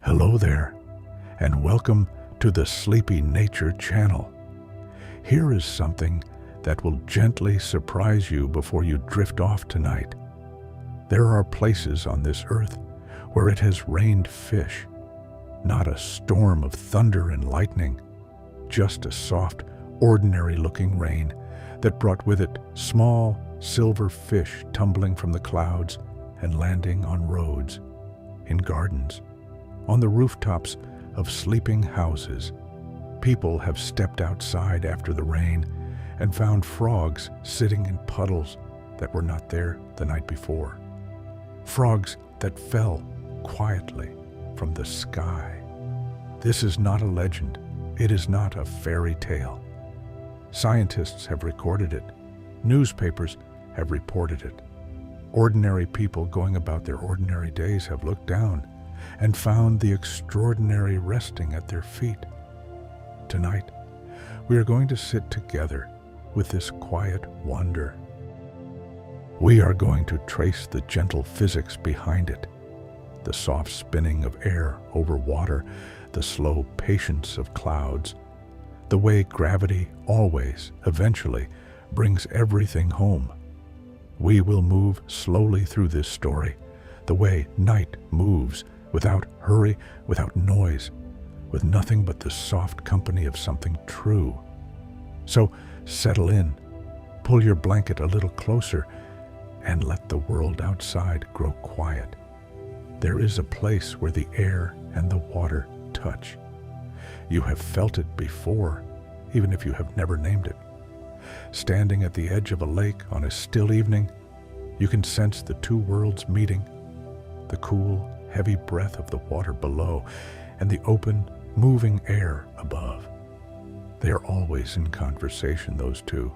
Hello there, and welcome to the Sleepy Nature channel. Here is something that will gently surprise you before you drift off tonight. There are places on this earth where it has rained fish, not a storm of thunder and lightning, just a soft, ordinary-looking rain that brought with it small, silver fish tumbling from the clouds and landing on roads, in gardens, on the rooftops of sleeping houses. People have stepped outside after the rain and found frogs sitting in puddles that were not there the night before. Frogs that fell quietly from the sky. This is not a legend. It is not a fairy tale. Scientists have recorded it. Newspapers have reported it. Ordinary people going about their ordinary days have looked down and found the extraordinary resting at their feet. Tonight, we are going to sit together with this quiet wonder. We are going to trace the gentle physics behind it, the soft spinning of air over water, the slow patience of clouds, the way gravity always, eventually, brings everything home. We will move slowly through this story, the way night moves, without hurry, without noise, with nothing but the soft company of something true. So settle in, pull your blanket a little closer, and let the world outside grow quiet. There is a place where the air and the water touch. You have felt it before, even if you have never named it. Standing at the edge of a lake on a still evening, you can sense the two worlds meeting, the cool, heavy breath of the water below and the open, moving air above. They are always in conversation, those two.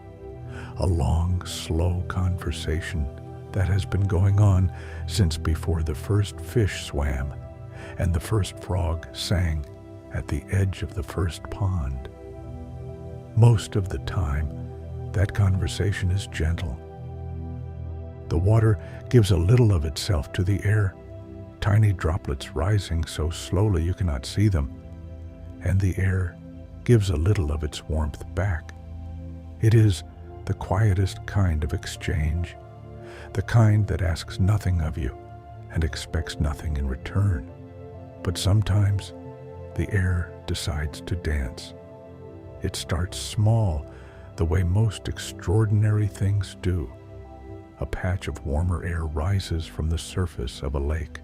A long, slow conversation that has been going on since before the first fish swam and the first frog sang at the edge of the first pond. Most of the time, that conversation is gentle. The water gives a little of itself to the air, tiny droplets rising so slowly you cannot see them, and the air gives a little of its warmth back. It is the quietest kind of exchange, the kind that asks nothing of you and expects nothing in return. But sometimes the air decides to dance. It starts small, the way most extraordinary things do. A patch of warmer air rises from the surface of a lake.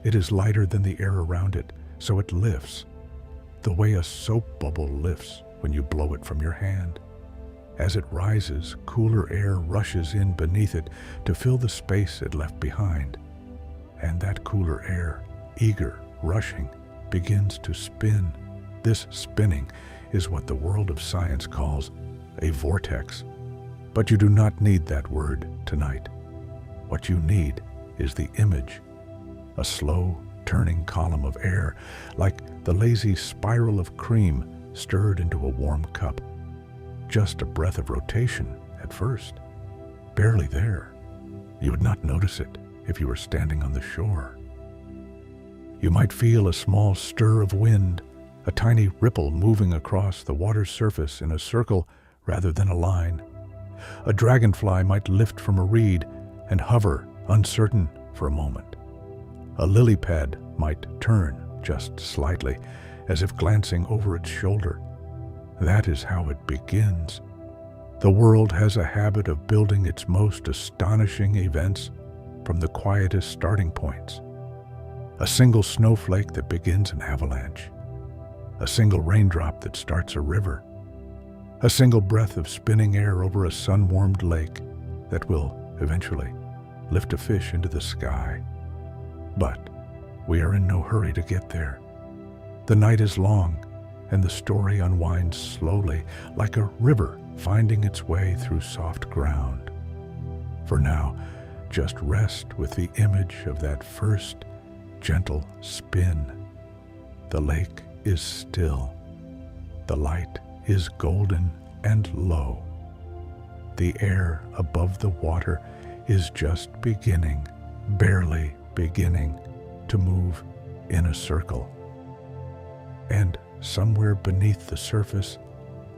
It is lighter than the air around it, so it lifts, the way a soap bubble lifts when you blow it from your hand. As it rises, cooler air rushes in beneath it to fill the space it left behind. And that cooler air, eager, rushing, begins to spin. This spinning is what the world of science calls a vortex. But you do not need that word tonight. What you need is the image. A slow, turning column of air, like the lazy spiral of cream stirred into a warm cup. Just a breath of rotation at first, barely there. You would not notice it if you were standing on the shore. You might feel a small stir of wind, a tiny ripple moving across the water's surface in a circle rather than a line. A dragonfly might lift from a reed and hover, uncertain, for a moment. A lily pad might turn just slightly, as if glancing over its shoulder. That is how it begins. The world has a habit of building its most astonishing events from the quietest starting points. A single snowflake that begins an avalanche. A single raindrop that starts a river. A single breath of spinning air over a sun-warmed lake that will, eventually, lift a fish into the sky. But we are in no hurry to get there. The night is long, and the story unwinds slowly, like a river finding its way through soft ground. For now, just rest with the image of that first gentle spin. The lake is still. The light is golden and low. The air above the water is just beginning, barely beginning, to move in a circle. And somewhere beneath the surface,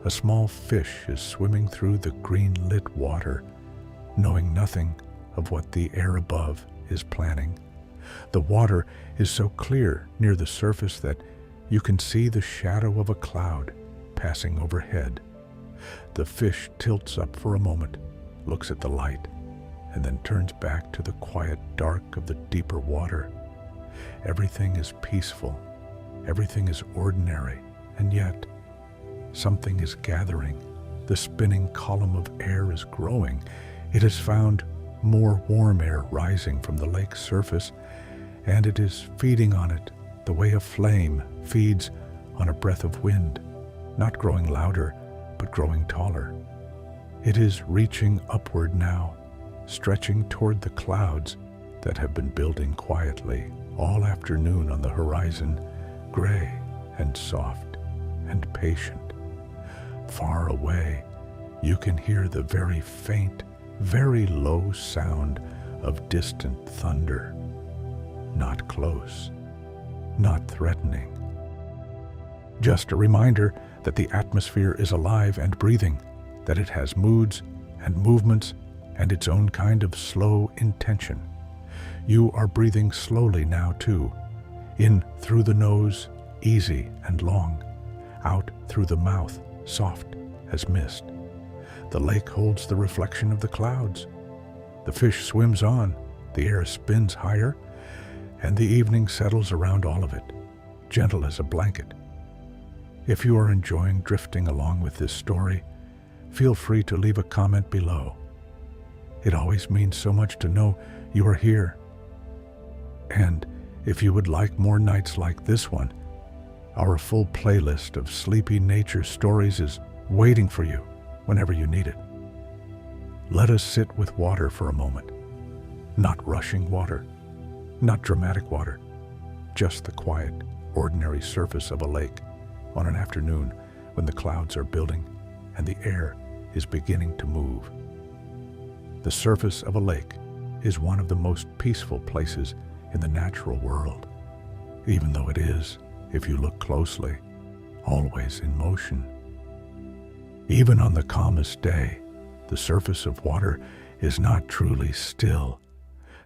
a small fish is swimming through the green-lit water, knowing nothing of what the air above is planning. The water is so clear near the surface that you can see the shadow of a cloud passing overhead. The fish tilts up for a moment, looks at the light, and then turns back to the quiet dark of the deeper water. Everything is peaceful, everything is ordinary, and yet something is gathering. The spinning column of air is growing. It has found more warm air rising from the lake's surface, and it is feeding on it the way a flame feeds on a breath of wind, not growing louder, but growing taller. It is reaching upward now, stretching toward the clouds that have been building quietly all afternoon on the horizon, gray and soft and patient. Far away, you can hear the very faint, very low sound of distant thunder. Not close, not threatening. Just a reminder that the atmosphere is alive and breathing, that it has moods and movements and its own kind of slow intention. You are breathing slowly now too, in through the nose, easy and long, out through the mouth, soft as mist. The lake holds the reflection of the clouds. The fish swims on, the air spins higher, and the evening settles around all of it, gentle as a blanket. If you are enjoying drifting along with this story, feel free to leave a comment below. It always means so much to know you are here. And if you would like more nights like this one, our full playlist of sleepy nature stories is waiting for you whenever you need it. Let us sit with water for a moment. Not rushing water, not dramatic water, just the quiet, ordinary surface of a lake on an afternoon when the clouds are building and the air is beginning to move. The surface of a lake is one of the most peaceful places in the natural world, even though it is, if you look closely, always in motion. Even on the calmest day, the surface of water is not truly still.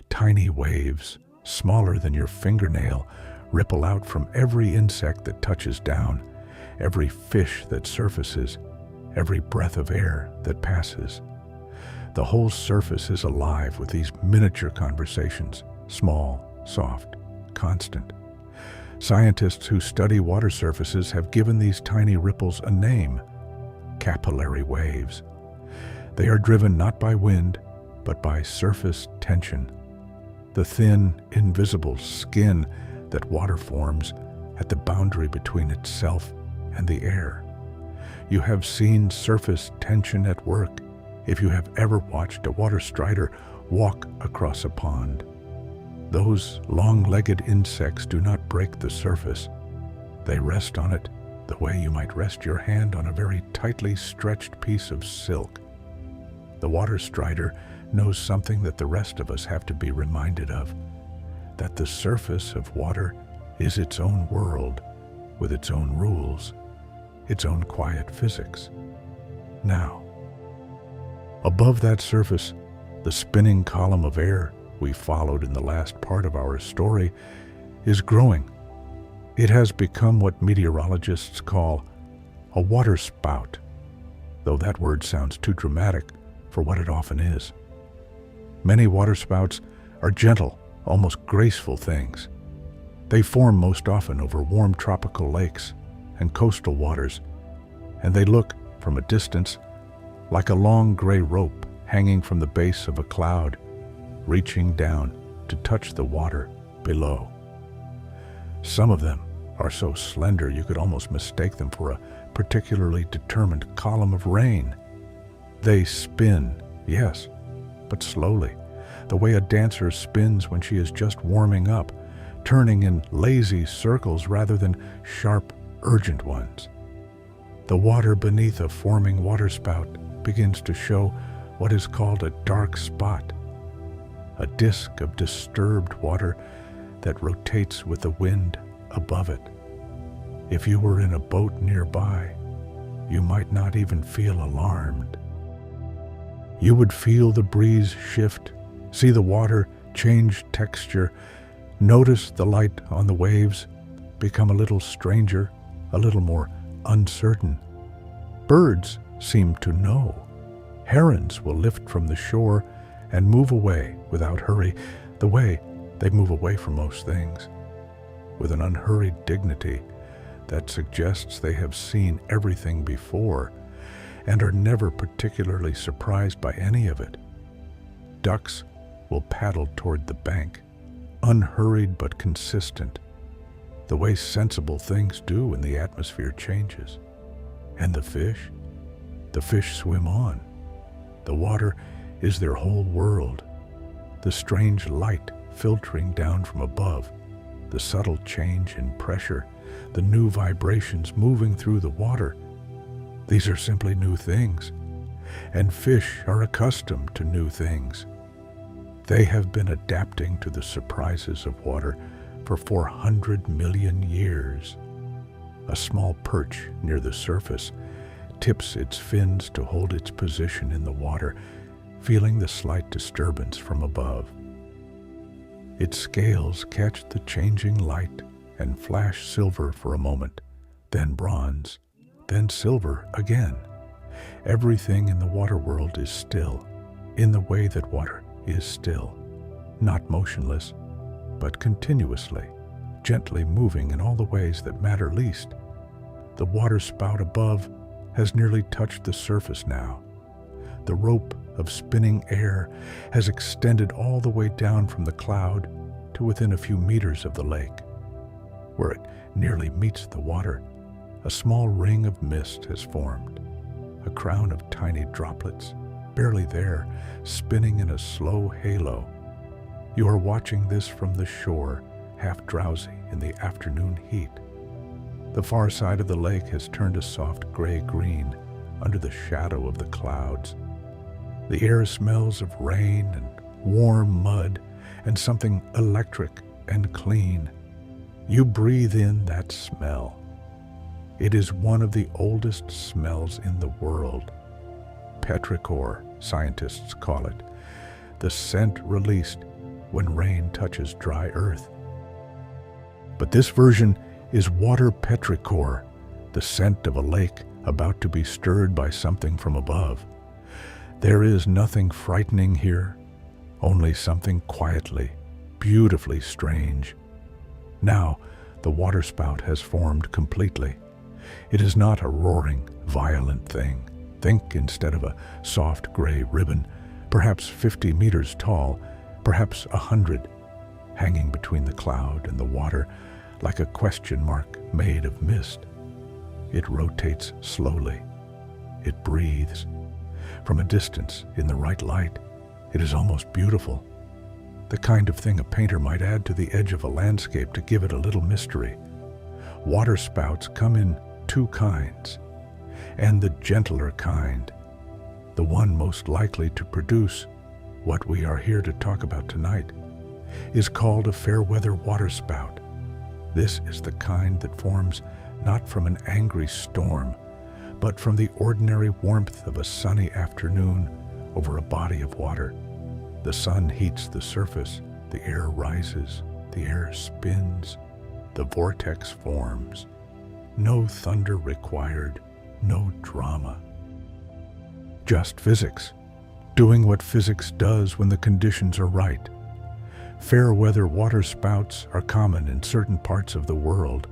Tiny waves, smaller than your fingernail, ripple out from every insect that touches down, every fish that surfaces, every breath of air that passes. The whole surface is alive with these miniature conversations, small, soft, constant. Scientists who study water surfaces have given these tiny ripples a name: capillary waves. They are driven not by wind, but by surface tension, the thin, invisible skin that water forms at the boundary between itself and the air. You have seen surface tension at work if you have ever watched a water strider walk across a pond. Those long-legged insects do not break the surface. They rest on it the way you might rest your hand on a very tightly stretched piece of silk. The water strider knows something that the rest of us have to be reminded of, that the surface of water is its own world with its own rules, its own quiet physics. Now, above that surface, the spinning column of air we followed in the last part of our story is growing. It has become what meteorologists call a waterspout, though that word sounds too dramatic for what it often is. Many waterspouts are gentle, almost graceful things. They form most often over warm tropical lakes and coastal waters, and they look, from a distance, like a long gray rope hanging from the base of a cloud, reaching down to touch the water below. Some of them are so slender you could almost mistake them for a particularly determined column of rain. They spin, yes, but slowly, the way a dancer spins when she is just warming up, turning in lazy circles rather than sharp, urgent ones. The water beneath a forming waterspout begins to show what is called a dark spot, a disk of disturbed water that rotates with the wind above it. If you were in a boat nearby, you might not even feel alarmed. You would feel the breeze shift, see the water change texture, notice the light on the waves become a little stranger, a little more uncertain. Birds seem to know. Herons will lift from the shore and move away without hurry, the way they move away from most things, with an unhurried dignity that suggests they have seen everything before and are never particularly surprised by any of it. Ducks will paddle toward the bank, unhurried but consistent, the way sensible things do when the atmosphere changes. And the fish swim on. The water is their whole world. The strange light filtering down from above, the subtle change in pressure, the new vibrations moving through the water. These are simply new things, and fish are accustomed to new things. They have been adapting to the surprises of water for 400 million years. A small perch near the surface tips its fins to hold its position in the water, feeling the slight disturbance from above. Its scales catch the changing light and flash silver for a moment, then bronze, then silver again. Everything in the water world is still, in the way that water is still, not motionless, but continuously, gently moving in all the ways that matter least. The water spout above has nearly touched the surface now. The rope of spinning air has extended all the way down from the cloud to within a few meters of the lake. Where it nearly meets the water, a small ring of mist has formed, a crown of tiny droplets, barely there, spinning in a slow halo. You are watching this from the shore, half drowsy in the afternoon heat. The far side of the lake has turned a soft gray-green under the shadow of the clouds. The air smells of rain and warm mud and something electric and clean. You breathe in that smell. It is one of the oldest smells in the world. Petrichor, scientists call it, the scent released when rain touches dry earth. But this version is water petrichor, the scent of a lake about to be stirred by something from above. There is nothing frightening here, only something quietly, beautifully strange. Now, the waterspout has formed completely. It is not a roaring, violent thing. Think instead of a soft gray ribbon, perhaps 50 meters tall, perhaps 100, hanging between the cloud and the water like a question mark made of mist. It rotates slowly. It breathes. From a distance, in the right light, it is almost beautiful. The kind of thing a painter might add to the edge of a landscape to give it a little mystery. Waterspouts come in two kinds, and the gentler kind, the one most likely to produce what we are here to talk about tonight, is called a fair-weather waterspout. This is the kind that forms not from an angry storm, but from the ordinary warmth of a sunny afternoon over a body of water. The sun heats the surface, the air rises, the air spins, the vortex forms. No thunder required, no drama. Just physics, doing what physics does when the conditions are right. Fair-weather waterspouts are common in certain parts of the world.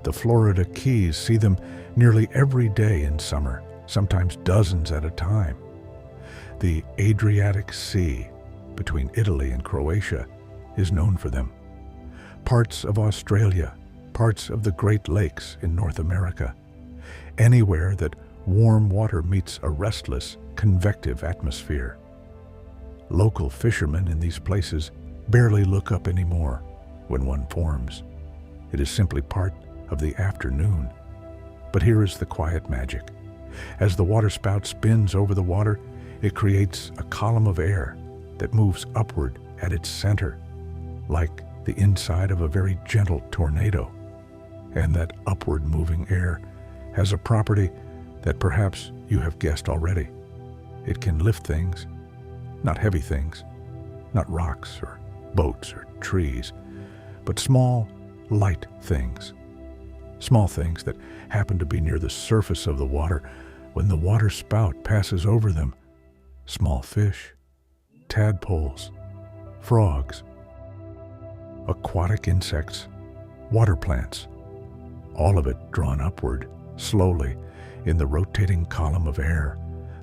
The Florida Keys see them nearly every day in summer, sometimes dozens at a time. The Adriatic Sea, between Italy and Croatia, is known for them. Parts of Australia, parts of the Great Lakes in North America. Anywhere that warm water meets a restless, convective atmosphere. Local fishermen in these places barely look up anymore when one forms. It is simply part of the afternoon. But here is the quiet magic. As the waterspout spins over the water, it creates a column of air that moves upward at its center, like the inside of a very gentle tornado. And that upward moving air has a property that perhaps you have guessed already. It can lift things, not heavy things, not rocks or boats or trees, but small, light things. Small things that happen to be near the surface of the water when the water spout passes over them. Small fish, tadpoles, frogs, aquatic insects, water plants, all of it drawn upward, slowly, in the rotating column of air,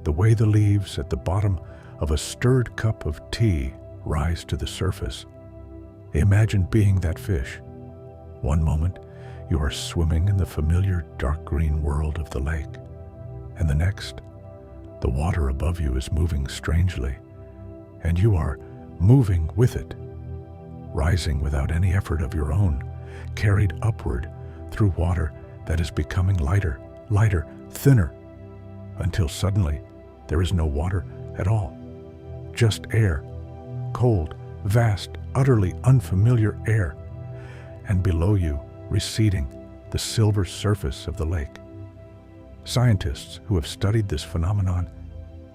the way the leaves at the bottom of a stirred cup of tea rise to the surface. Imagine being that fish. One moment, you are swimming in the familiar dark green world of the lake, and the next, the water above you is moving strangely, and you are moving with it, rising without any effort of your own, carried upward through water that is becoming lighter, lighter, thinner, until suddenly there is no water at all, just air, cold, vast, utterly unfamiliar air, and below you, receding, the silver surface of the lake. Scientists who have studied this phenomenon,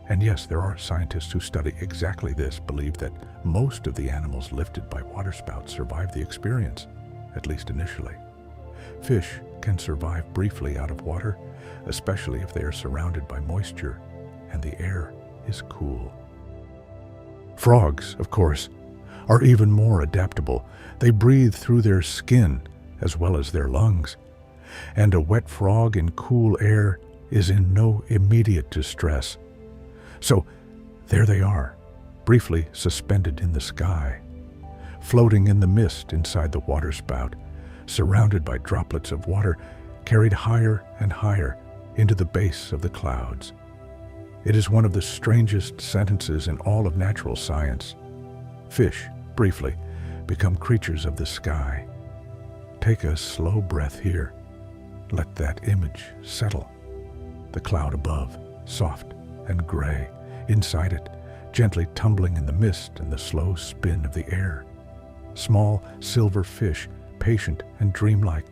and yes, there are scientists who study exactly this, believe that most of the animals lifted by waterspouts survive the experience, at least initially. Fish can survive briefly out of water, especially if they are surrounded by moisture and the air is cool. Frogs, of course, are even more adaptable. They breathe through their skin as well as their lungs, and a wet frog in cool air is in no immediate distress. So there they are, briefly suspended in the sky, floating in the mist inside the waterspout, surrounded by droplets of water carried higher and higher into the base of the clouds. It is one of the strangest sentences in all of natural science. Fish, briefly, become creatures of the sky. Take a slow breath here. Let that image settle. The cloud above, soft and gray, inside it, gently tumbling in the mist and the slow spin of the air. Small silver fish, patient and dreamlike,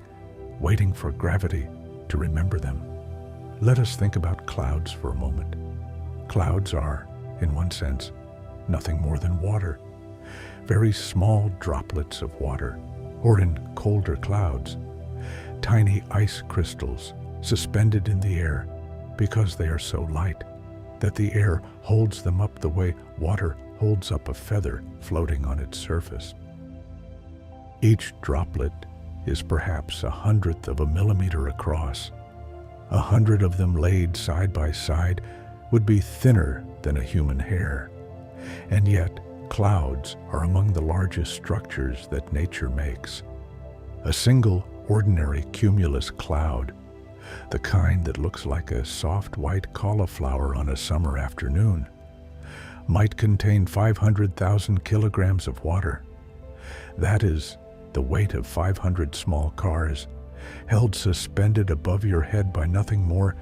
waiting for gravity to remember them. Let us think about clouds for a moment. Clouds are, in one sense, nothing more than water. Very small droplets of water, or in colder clouds, tiny ice crystals suspended in the air because they are so light that the air holds them up the way water holds up a feather floating on its surface. Each droplet is perhaps 1/100th of a millimeter across. 100 of them laid side by side would be thinner than a human hair. And yet, clouds are among the largest structures that nature makes. A single ordinary cumulus cloud, the kind that looks like a soft white cauliflower on a summer afternoon, might contain 500,000 kilograms of water. That is the weight of 500 small cars, held suspended above your head by nothing more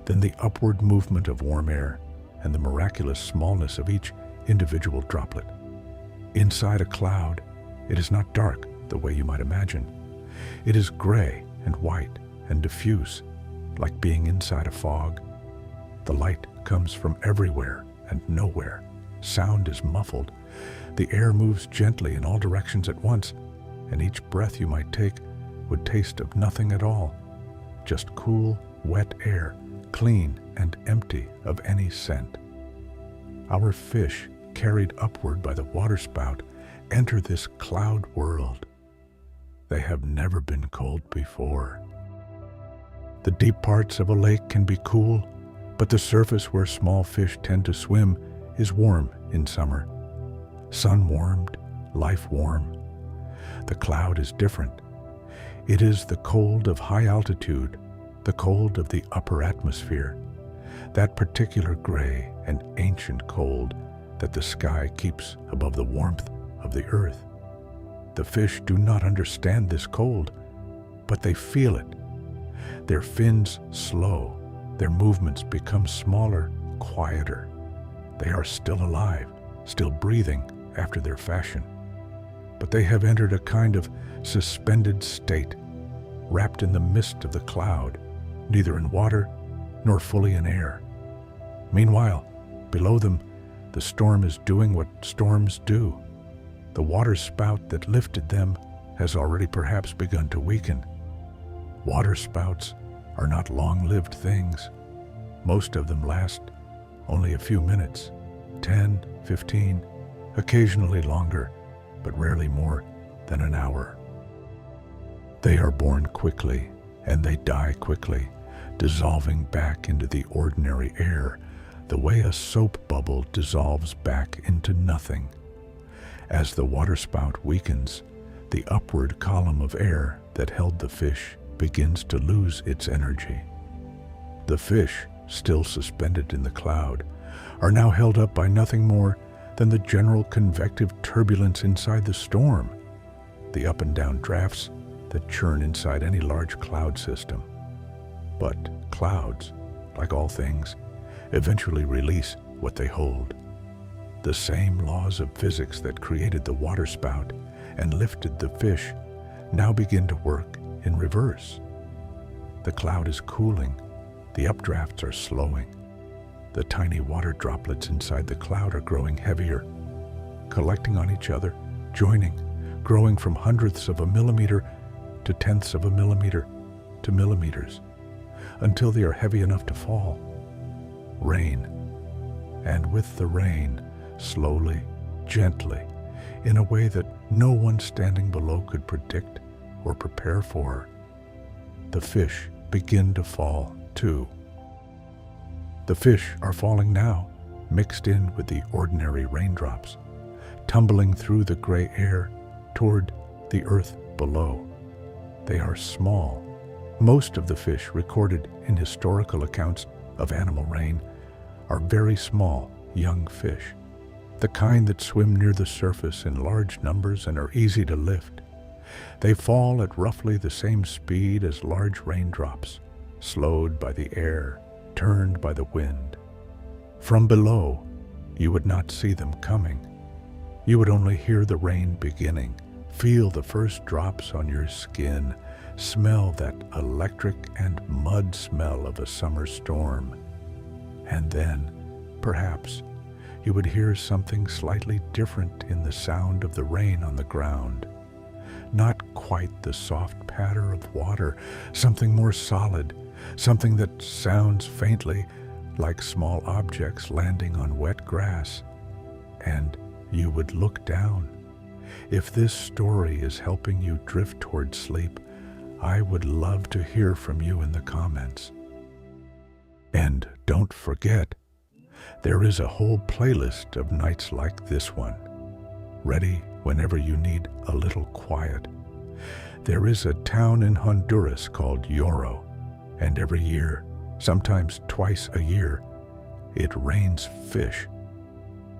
than the upward movement of warm air and the miraculous smallness of each individual droplet. Inside a cloud, it is not dark the way you might imagine. It is gray and white and diffuse, like being inside a fog. The light comes from everywhere and nowhere. Sound is muffled. The air moves gently in all directions at once, and each breath you might take would taste of nothing at all, just cool, wet air, clean and empty of any scent. Our fish, carried upward by the waterspout, enter this cloud world. They have never been cold before. The deep parts of a lake can be cool, but the surface where small fish tend to swim is warm in summer. Sun-warmed, life-warm. The cloud is different. It is the cold of high altitude, the cold of the upper atmosphere, that particular gray and ancient cold that the sky keeps above the warmth of the earth. The fish do not understand this cold, but they feel it. Their fins slow, their movements become smaller, quieter. They are still alive, still breathing after their fashion. but they have entered a kind of suspended state, wrapped in the mist of the cloud, neither in water nor fully in air. Meanwhile, below them, the storm is doing what storms do. The water spout that lifted them has already perhaps begun to weaken. Water spouts are not long-lived things. Most of them last only a few minutes, 10, 15, occasionally longer, but rarely more than an hour. They are born quickly and they die quickly, dissolving back into the ordinary air the way a soap bubble dissolves back into nothing. As the waterspout weakens, the upward column of air that held the fish begins to lose its energy. The fish, still suspended in the cloud, are now held up by nothing more than the general convective turbulence inside the storm, the up and down drafts that churn inside any large cloud system. But clouds, like all things, eventually release what they hold. The same laws of physics that created the waterspout and lifted the fish now begin to work in reverse. The cloud is cooling, the updrafts are slowing. The tiny water droplets inside the cloud are growing heavier, collecting on each other, joining, growing from hundredths of a millimeter to tenths of a millimeter to millimeters, until they are heavy enough to fall. Rain. And with the rain, slowly, gently, in a way that no one standing below could predict or prepare for, the fish begin to fall too. The fish are falling now, mixed in with the ordinary raindrops, tumbling through the gray air toward the earth below. They are small. Most of the fish recorded in historical accounts of animal rain are very small, young fish, the kind that swim near the surface in large numbers and are easy to lift. They fall at roughly the same speed as large raindrops, slowed by the air, turned by the wind. From below, you would not see them coming. You would only hear the rain beginning, feel the first drops on your skin, smell that electric and mud smell of a summer storm. And then, perhaps, you would hear something slightly different in the sound of the rain on the ground. Not quite the soft patter of water, something more solid, something that sounds faintly like small objects landing on wet grass. And you would look down. If this story is helping you drift toward sleep, I would love to hear from you in the comments. And don't forget, there is a whole playlist of nights like this one, ready whenever you need a little quiet. There is a town in Honduras called Lloro, and every year, sometimes twice a year, it rains fish.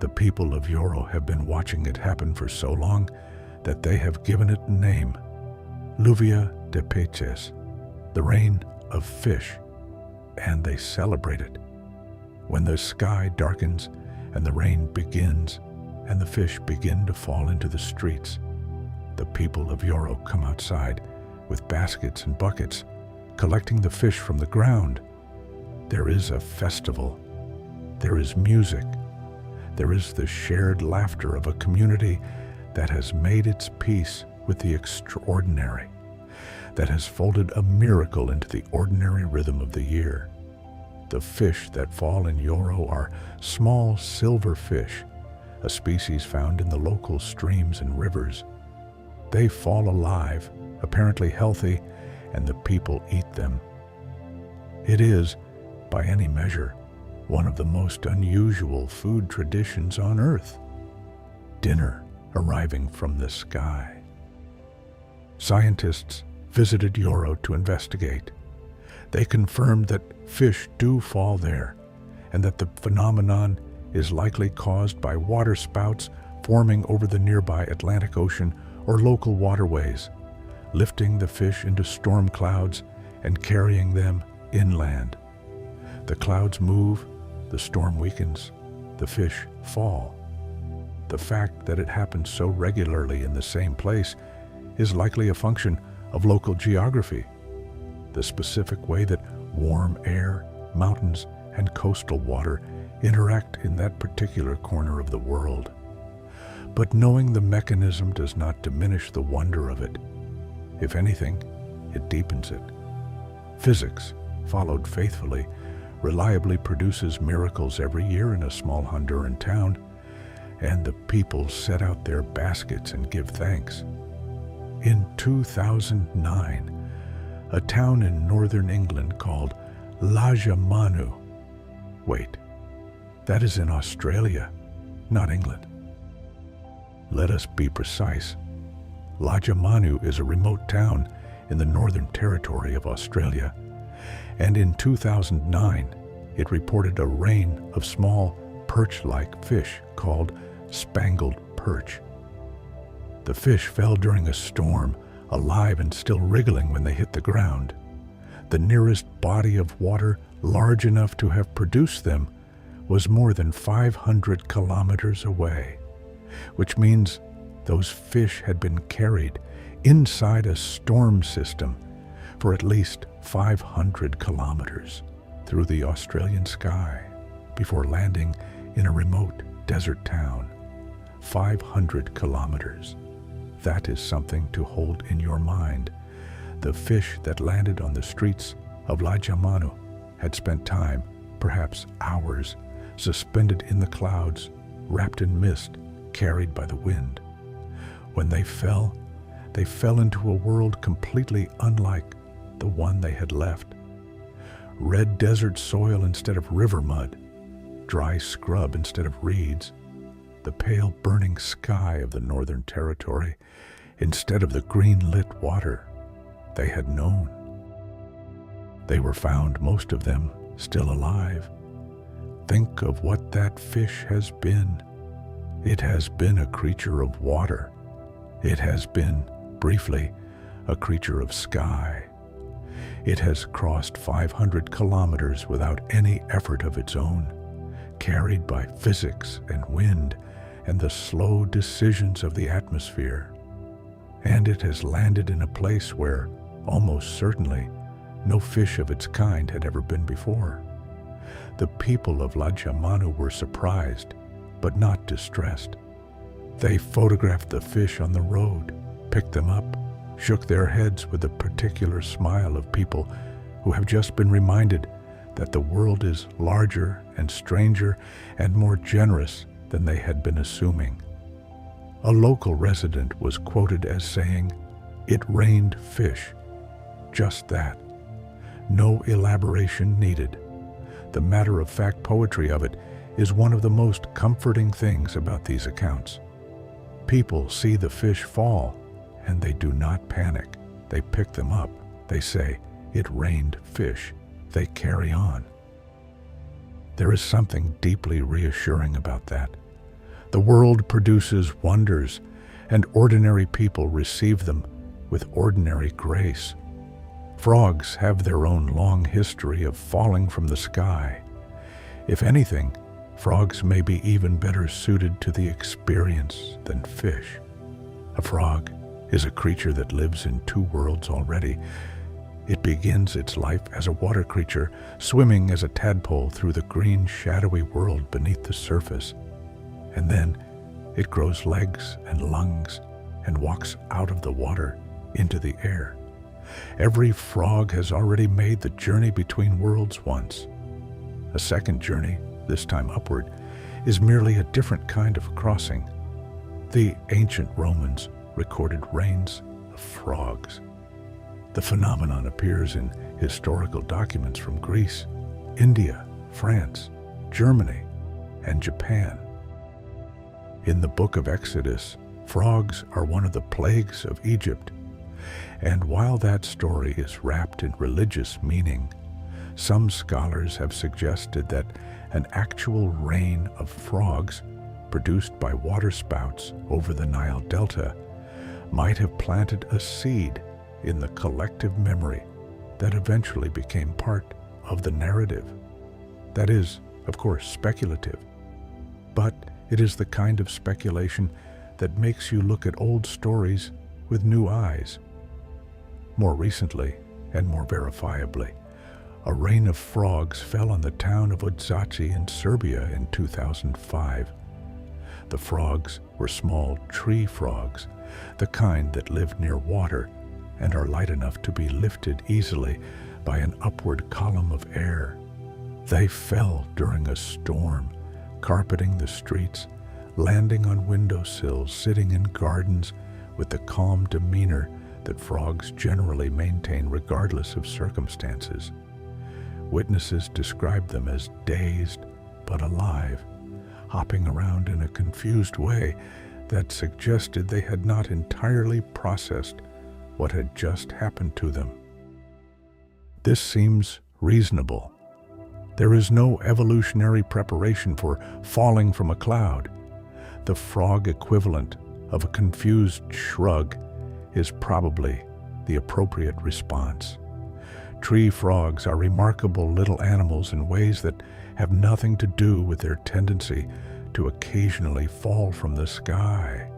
The people of Lloro have been watching it happen for so long that they have given it a name, Lluvia de Peces, the rain of fish, and they celebrate it. When the sky darkens and the rain begins and the fish begin to fall into the streets, the people of Lloro come outside with baskets and buckets, collecting the fish from the ground. There is a festival. There is music. There is the shared laughter of a community that has made its peace with the extraordinary, that has folded a miracle into the ordinary rhythm of the year. The fish that fall in Lloro are small silver fish, a species found in the local streams and rivers. They fall alive, apparently healthy, and the people eat them. It is, by any measure, one of the most unusual food traditions on Earth. Dinner arriving from the sky. Scientists visited Lloro to investigate. They confirmed that fish do fall there, and that the phenomenon is likely caused by water spouts forming over the nearby Atlantic Ocean or local waterways, lifting the fish into storm clouds and carrying them inland. The clouds move, the storm weakens, the fish fall. The fact that it happens so regularly in the same place is likely a function of local geography, the specific way that warm air, mountains, and coastal water interact in that particular corner of the world. But knowing the mechanism does not diminish the wonder of it. If anything, it deepens it. Physics, followed faithfully, reliably produces miracles every year in a small Honduran town, and the people set out their baskets and give thanks. In 2009, a town in northern England called Lajamanu. Wait, that is in Australia, not England. Let us be precise. Lajamanu is a remote town in the Northern Territory of Australia, and in 2009, it reported a rain of small perch-like fish called spangled perch. The fish fell during a storm, alive and still wriggling when they hit the ground. The nearest body of water large enough to have produced them was more than 500 kilometers away, which means those fish had been carried inside a storm system for at least 500 kilometers through the Australian sky before landing in a remote desert town. 500 kilometers. That is something to hold in your mind. The fish that landed on the streets of Lajamanu had spent time, perhaps hours, suspended in the clouds, wrapped in mist, carried by the wind. When they fell into a world completely unlike the one they had left. Red desert soil instead of river mud, dry scrub instead of reeds, the pale burning sky of the Northern Territory instead of the green-lit water they had known. They were found, most of them, still alive. Think of what that fish has been. It has been a creature of water. It has been, briefly, a creature of sky. It has crossed 500 kilometers without any effort of its own, carried by physics and wind and the slow decisions of the atmosphere. And it has landed in a place where, almost certainly, no fish of its kind had ever been before. The people of Lajamanu were surprised, but not distressed. They photographed the fish on the road, picked them up, shook their heads with a particular smile of people who have just been reminded that the world is larger and stranger and more generous than they had been assuming. A local resident was quoted as saying, "It rained fish." Just that. No elaboration needed. The matter-of-fact poetry of it is one of the most comforting things about these accounts. People see the fish fall, and they do not panic. They pick them up. They say, "It rained fish." They carry on. There is something deeply reassuring about that. The world produces wonders, and ordinary people receive them with ordinary grace. Frogs have their own long history of falling from the sky. If anything, frogs may be even better suited to the experience than fish. A frog is a creature that lives in two worlds already. It begins its life as a water creature, swimming as a tadpole through the green, shadowy world beneath the surface. And then it grows legs and lungs and walks out of the water into the air. Every frog has already made the journey between worlds once. A second journey, this time upward, is merely a different kind of crossing. The ancient Romans recorded reigns of frogs. The phenomenon appears in historical documents from Greece, India, France, Germany, and Japan. In the book of Exodus, frogs are one of the plagues of Egypt. And while that story is wrapped in religious meaning, some scholars have suggested that an actual rain of frogs produced by waterspouts over the Nile Delta might have planted a seed in the collective memory that eventually became part of the narrative. That is, of course, speculative. But It is the kind of speculation that makes you look at old stories with new eyes. More recently, and more verifiably, a rain of frogs fell on the town of Odzaci in Serbia in 2005. The frogs were small tree frogs, the kind that live near water and are light enough to be lifted easily by an upward column of air. They fell during a storm, carpeting the streets, landing on windowsills, sitting in gardens with the calm demeanor that frogs generally maintain regardless of circumstances. Witnesses described them as dazed but alive, hopping around in a confused way that suggested they had not entirely processed what had just happened to them. This seems reasonable. There is no evolutionary preparation for falling from a cloud. The frog equivalent of a confused shrug is probably the appropriate response. Tree frogs are remarkable little animals in ways that have nothing to do with their tendency to occasionally fall from the sky.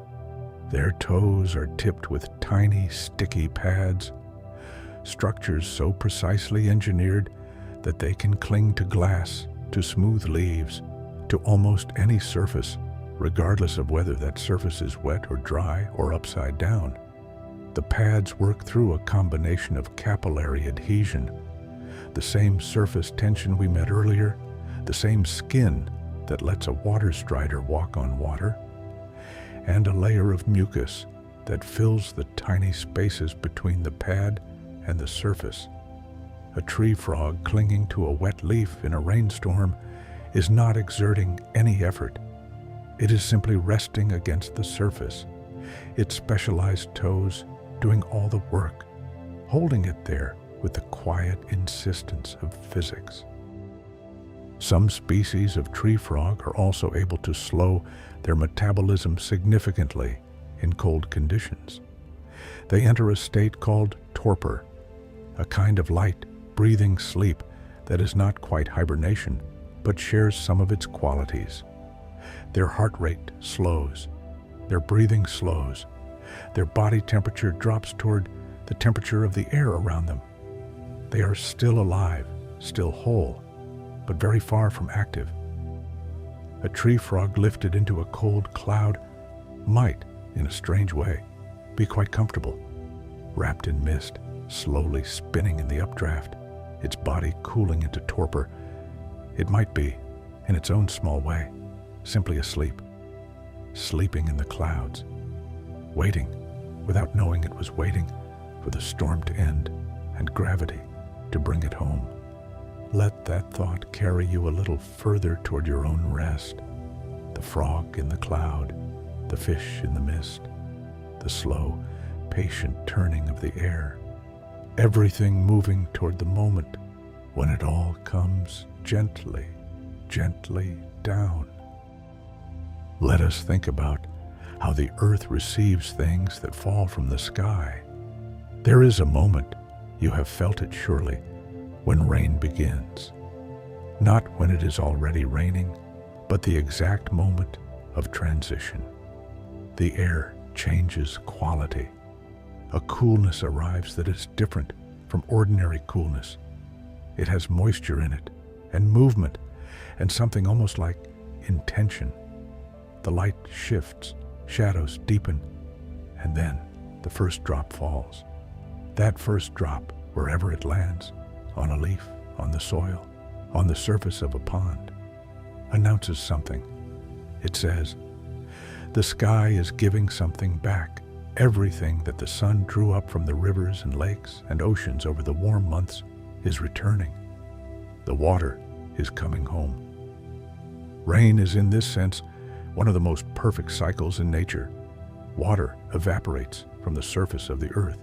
Their toes are tipped with tiny, sticky pads, structures so precisely engineered that they can cling to glass, to smooth leaves, to almost any surface, regardless of whether that surface is wet or dry or upside down. The pads work through a combination of capillary adhesion, the same surface tension we met earlier, the same skin that lets a water strider walk on water, and a layer of mucus that fills the tiny spaces between the pad and the surface. A tree frog clinging to a wet leaf in a rainstorm is not exerting any effort. It is simply resting against the surface, its specialized toes doing all the work, holding it there with the quiet insistence of physics. Some species of tree frog are also able to slow their metabolism significantly in cold conditions. They enter a state called torpor, a kind of light, breathing sleep that is not quite hibernation, but shares some of its qualities. Their heart rate slows, their breathing slows, their body temperature drops toward the temperature of the air around them. They are still alive, still whole, but very far from active. A tree frog lifted into a cold cloud might, in a strange way, be quite comfortable, wrapped in mist, slowly spinning in the updraft, its body cooling into torpor. It might be, in its own small way, simply asleep, sleeping in the clouds, waiting, without knowing it was waiting, for the storm to end and gravity to bring it home. Let that thought carry you a little further toward your own rest. The frog in the cloud, the fish in the mist, the slow, patient turning of the air, everything moving toward the moment when it all comes gently, gently down. Let us think about how the earth receives things that fall from the sky. There is a moment, you have felt it surely, when rain begins. Not when it is already raining, but the exact moment of transition. The air changes quality. A coolness arrives that is different from ordinary coolness. It has moisture in it, and movement, and something almost like intention. The light shifts, shadows deepen, and then the first drop falls. That first drop, wherever it lands, on a leaf, on the soil, on the surface of a pond, announces something. It says, the sky is giving something back. Everything that the sun drew up from the rivers and lakes and oceans over the warm months is returning. The water is coming home. Rain is, in this sense, one of the most perfect cycles in nature. Water evaporates from the surface of the earth.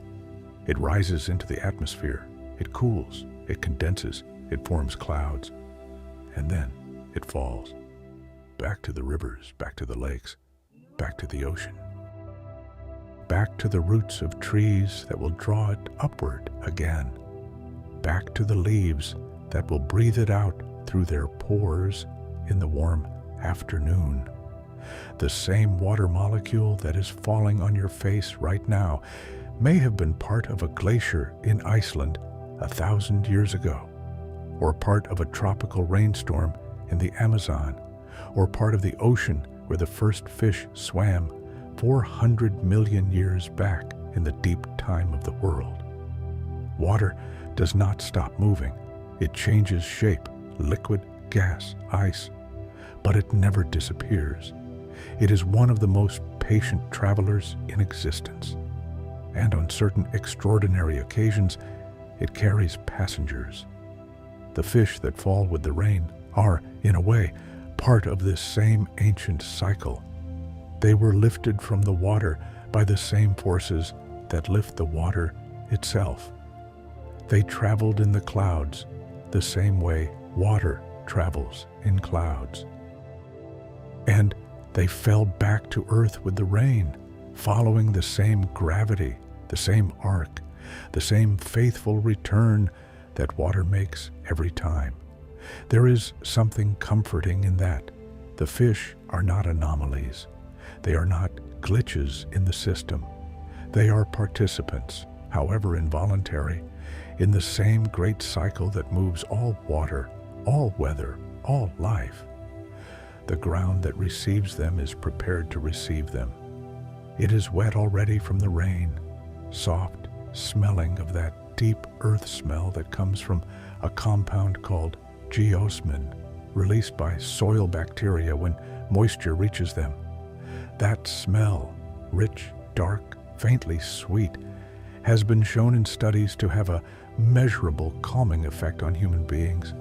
It rises into the atmosphere. It cools. It condenses. It forms clouds. And then it falls. Back to the rivers, back to the lakes, back to the ocean. Back to the roots of trees that will draw it upward again. Back to the leaves that will breathe it out through their pores in the warm afternoon. The same water molecule that is falling on your face right now may have been part of a glacier in Iceland 1,000 years ago, or part of a tropical rainstorm in the Amazon, or part of the ocean where the first fish swam 400 million years back in the deep time of the world. Water does not stop moving. It changes shape, liquid, gas, ice, but it never disappears. It is one of the most patient travelers in existence, and on certain extraordinary occasions, it carries passengers. The fish that fall with the rain are, in a way, part of this same ancient cycle. They were lifted from the water by the same forces that lift the water itself. They traveled in the clouds the same way water travels in clouds. And they fell back to earth with the rain, following the same gravity, the same arc, the same faithful return that water makes every time. There is something comforting in that. The fish are not anomalies. They are not glitches in the system. They are participants, however involuntary, in the same great cycle that moves all water, all weather, all life. The ground that receives them is prepared to receive them. It is wet already from the rain, soft, smelling of that deep earth smell that comes from a compound called geosmin, released by soil bacteria when moisture reaches them. That smell, rich, dark, faintly sweet, has been shown in studies to have a measurable calming effect on human beings.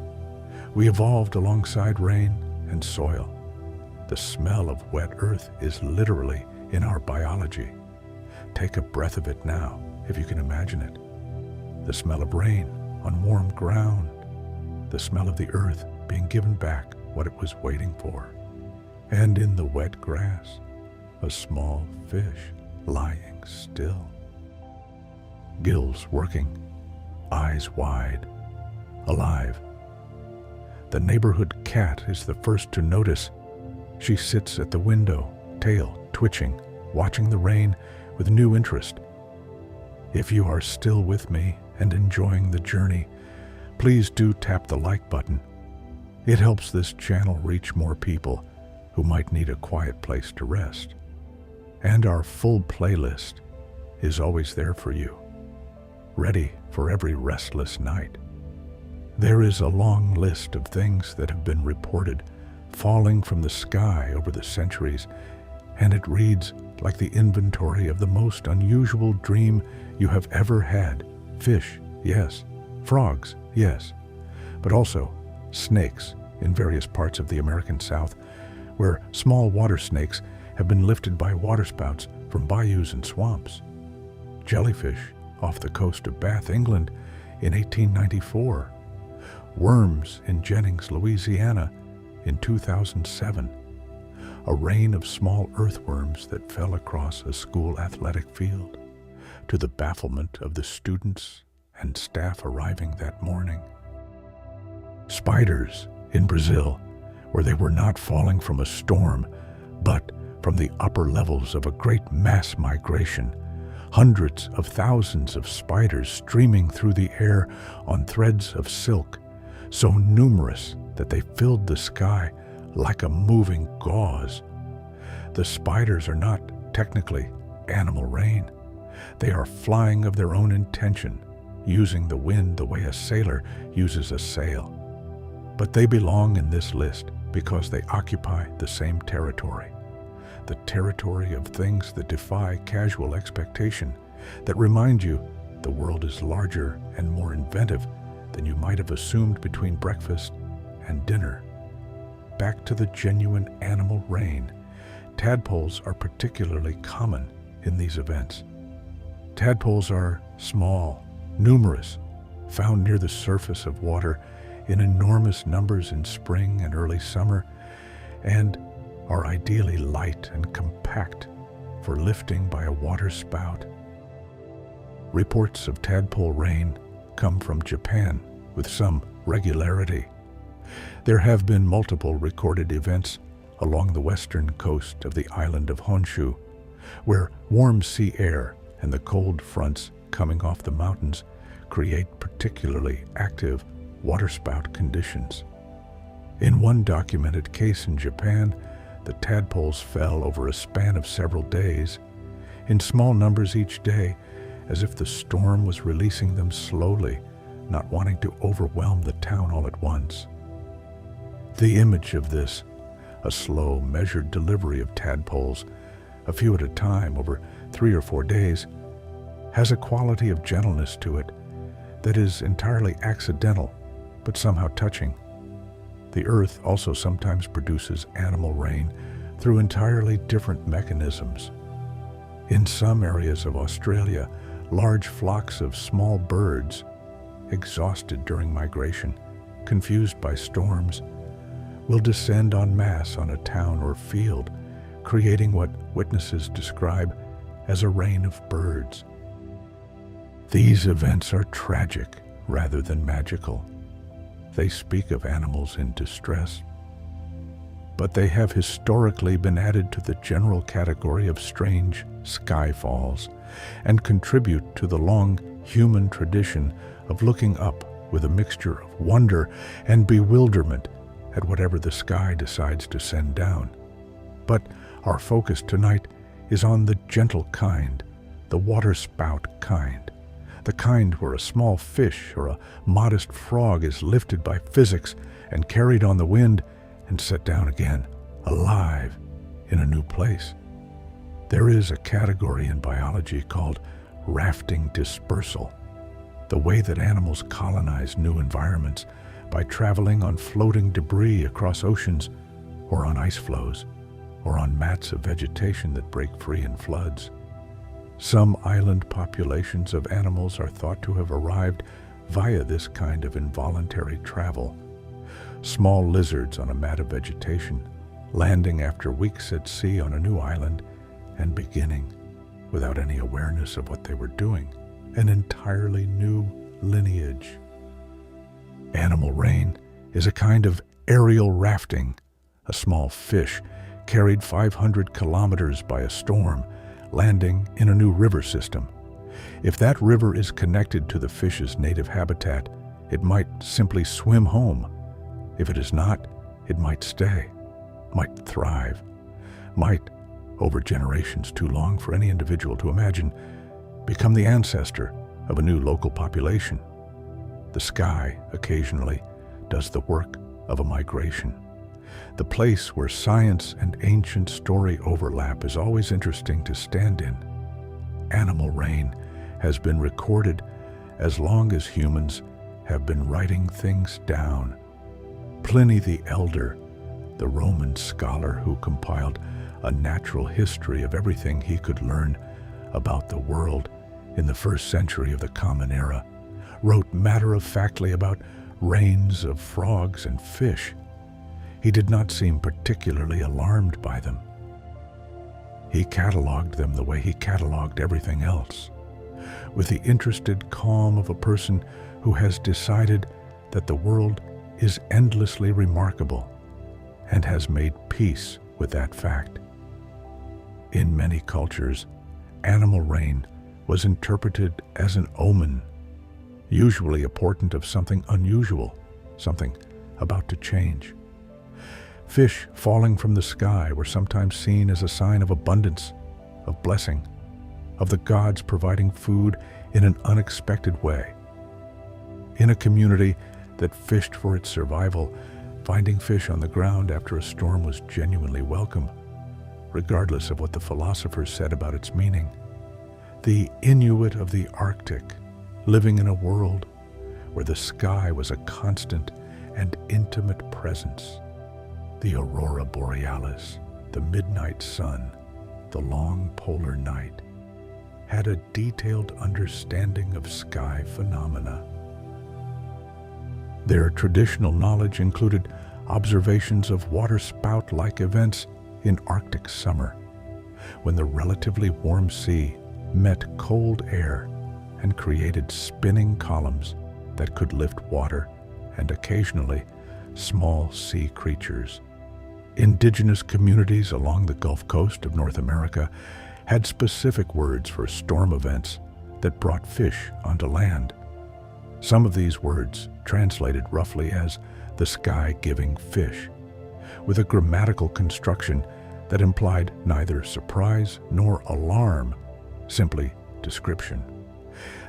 We evolved alongside rain and soil. The smell of wet earth is literally in our biology. Take a breath of it now, if you can imagine it. The smell of rain on warm ground. The smell of the earth being given back what it was waiting for. And in the wet grass, a small fish lying still. Gills working, eyes wide, alive. The neighborhood cat is the first to notice. She sits at the window, tail twitching, watching the rain with new interest. If you are still with me and enjoying the journey, please do tap the like button. It helps this channel reach more people who might need a quiet place to rest. And our full playlist is always there for you, ready for every restless night. There is a long list of things that have been reported falling from the sky over the centuries, and it reads like the inventory of the most unusual dream you have ever had. Fish, yes. Frogs, yes. But also snakes in various parts of the American South, where small water snakes have been lifted by waterspouts from bayous and swamps. Jellyfish off the coast of Bath, England in 1894. Worms in Jennings, Louisiana in 2007. A rain of small earthworms that fell across a school athletic field, to the bafflement of the students and staff arriving that morning. Spiders in Brazil, where they were not falling from a storm, but from the upper levels of a great mass migration. Hundreds of thousands of spiders streaming through the air on threads of silk, so numerous that they filled the sky like a moving gauze. The spiders are not technically animal rain. They are flying of their own intention, using the wind the way a sailor uses a sail. But they belong in this list because they occupy the same territory. The territory of things that defy casual expectation, that remind you the world is larger and more inventive than you might have assumed between breakfast and dinner. Back to the genuine animal rain. Tadpoles are particularly common in these events. Tadpoles are small, numerous, found near the surface of water in enormous numbers in spring and early summer, and are ideally light and compact for lifting by a water spout. Reports of tadpole rain come from Japan with some regularity. There have been multiple recorded events along the western coast of the island of Honshu, where warm sea air and the cold fronts coming off the mountains create particularly active waterspout conditions. In one documented case in Japan, the tadpoles fell over a span of several days, in small numbers each day, as if the storm was releasing them slowly, not wanting to overwhelm the town all at once. The image of this, a slow, measured delivery of tadpoles, a few at a time over 3 or 4 days, has a quality of gentleness to it that is entirely accidental, but somehow touching. The earth also sometimes produces animal rain through entirely different mechanisms. In some areas of Australia, large flocks of small birds, exhausted during migration, confused by storms, will descend en masse on a town or field, creating what witnesses describe as a rain of birds. These events are tragic rather than magical. They speak of animals in distress, but they have historically been added to the general category of strange skyfalls and contribute to the long human tradition of looking up with a mixture of wonder and bewilderment at whatever the sky decides to send down. But our focus tonight is on the gentle kind, the waterspout kind, the kind where a small fish or a modest frog is lifted by physics and carried on the wind and set down again, alive, in a new place. There is a category in biology called rafting dispersal, the way that animals colonize new environments by traveling on floating debris across oceans, or on ice floes, or on mats of vegetation that break free in floods. Some island populations of animals are thought to have arrived via this kind of involuntary travel. Small lizards on a mat of vegetation, landing after weeks at sea on a new island and beginning, without any awareness of what they were doing, an entirely new lineage. Animal rain is a kind of aerial rafting. A small fish carried 500 kilometers by a storm, landing in a new river system. If that river is connected to the fish's native habitat, it might simply swim home. If it is not, it might stay, might thrive, might, over generations too long for any individual to imagine, become the ancestor of a new local population. The sky, occasionally, does the work of a migration. The place where science and ancient story overlap is always interesting to stand in. Animal rain has been recorded as long as humans have been writing things down. Pliny the Elder, the Roman scholar who compiled a natural history of everything he could learn about the world in the 1st century of the Common Era, wrote matter-of-factly about rains of frogs and fish. He did not seem particularly alarmed by them. He cataloged them the way he cataloged everything else, with the interested calm of a person who has decided that the world is endlessly remarkable and has made peace with that fact. In many cultures, animal rain was interpreted as an omen, usually a portent of something unusual, something about to change. Fish falling from the sky were sometimes seen as a sign of abundance, of blessing, of the gods providing food in an unexpected way. In a community that fished for its survival, finding fish on the ground after a storm was genuinely welcome, regardless of what the philosophers said about its meaning. The Inuit of the Arctic, living in a world where the sky was a constant and intimate presence. The aurora borealis, the midnight sun, the long polar night, had a detailed understanding of sky phenomena. Their traditional knowledge included observations of waterspout-like events in Arctic summer, when the relatively warm sea met cold air and created spinning columns that could lift water and occasionally small sea creatures. Indigenous communities along the Gulf Coast of North America had specific words for storm events that brought fish onto land. Some of these words translated roughly as the sky giving fish, with a grammatical construction that implied neither surprise nor alarm, simply description.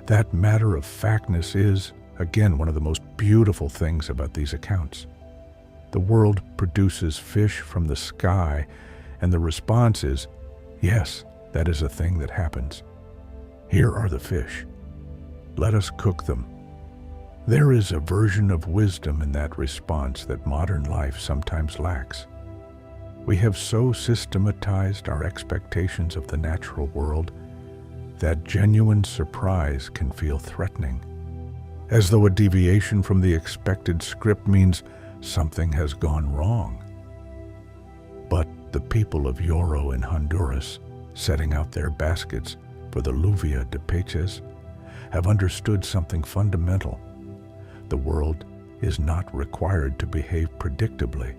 That matter-of-factness is, again, one of the most beautiful things about these accounts. The world produces fish from the sky, and the response is, yes, that is a thing that happens. Here are the fish. Let us cook them. There is a version of wisdom in that response that modern life sometimes lacks. We have so systematized our expectations of the natural world that genuine surprise can feel threatening, as though a deviation from the expected script means something has gone wrong. But the people of Yoro in Honduras, setting out their baskets for the Lluvia de Peces, have understood something fundamental. The world is not required to behave predictably,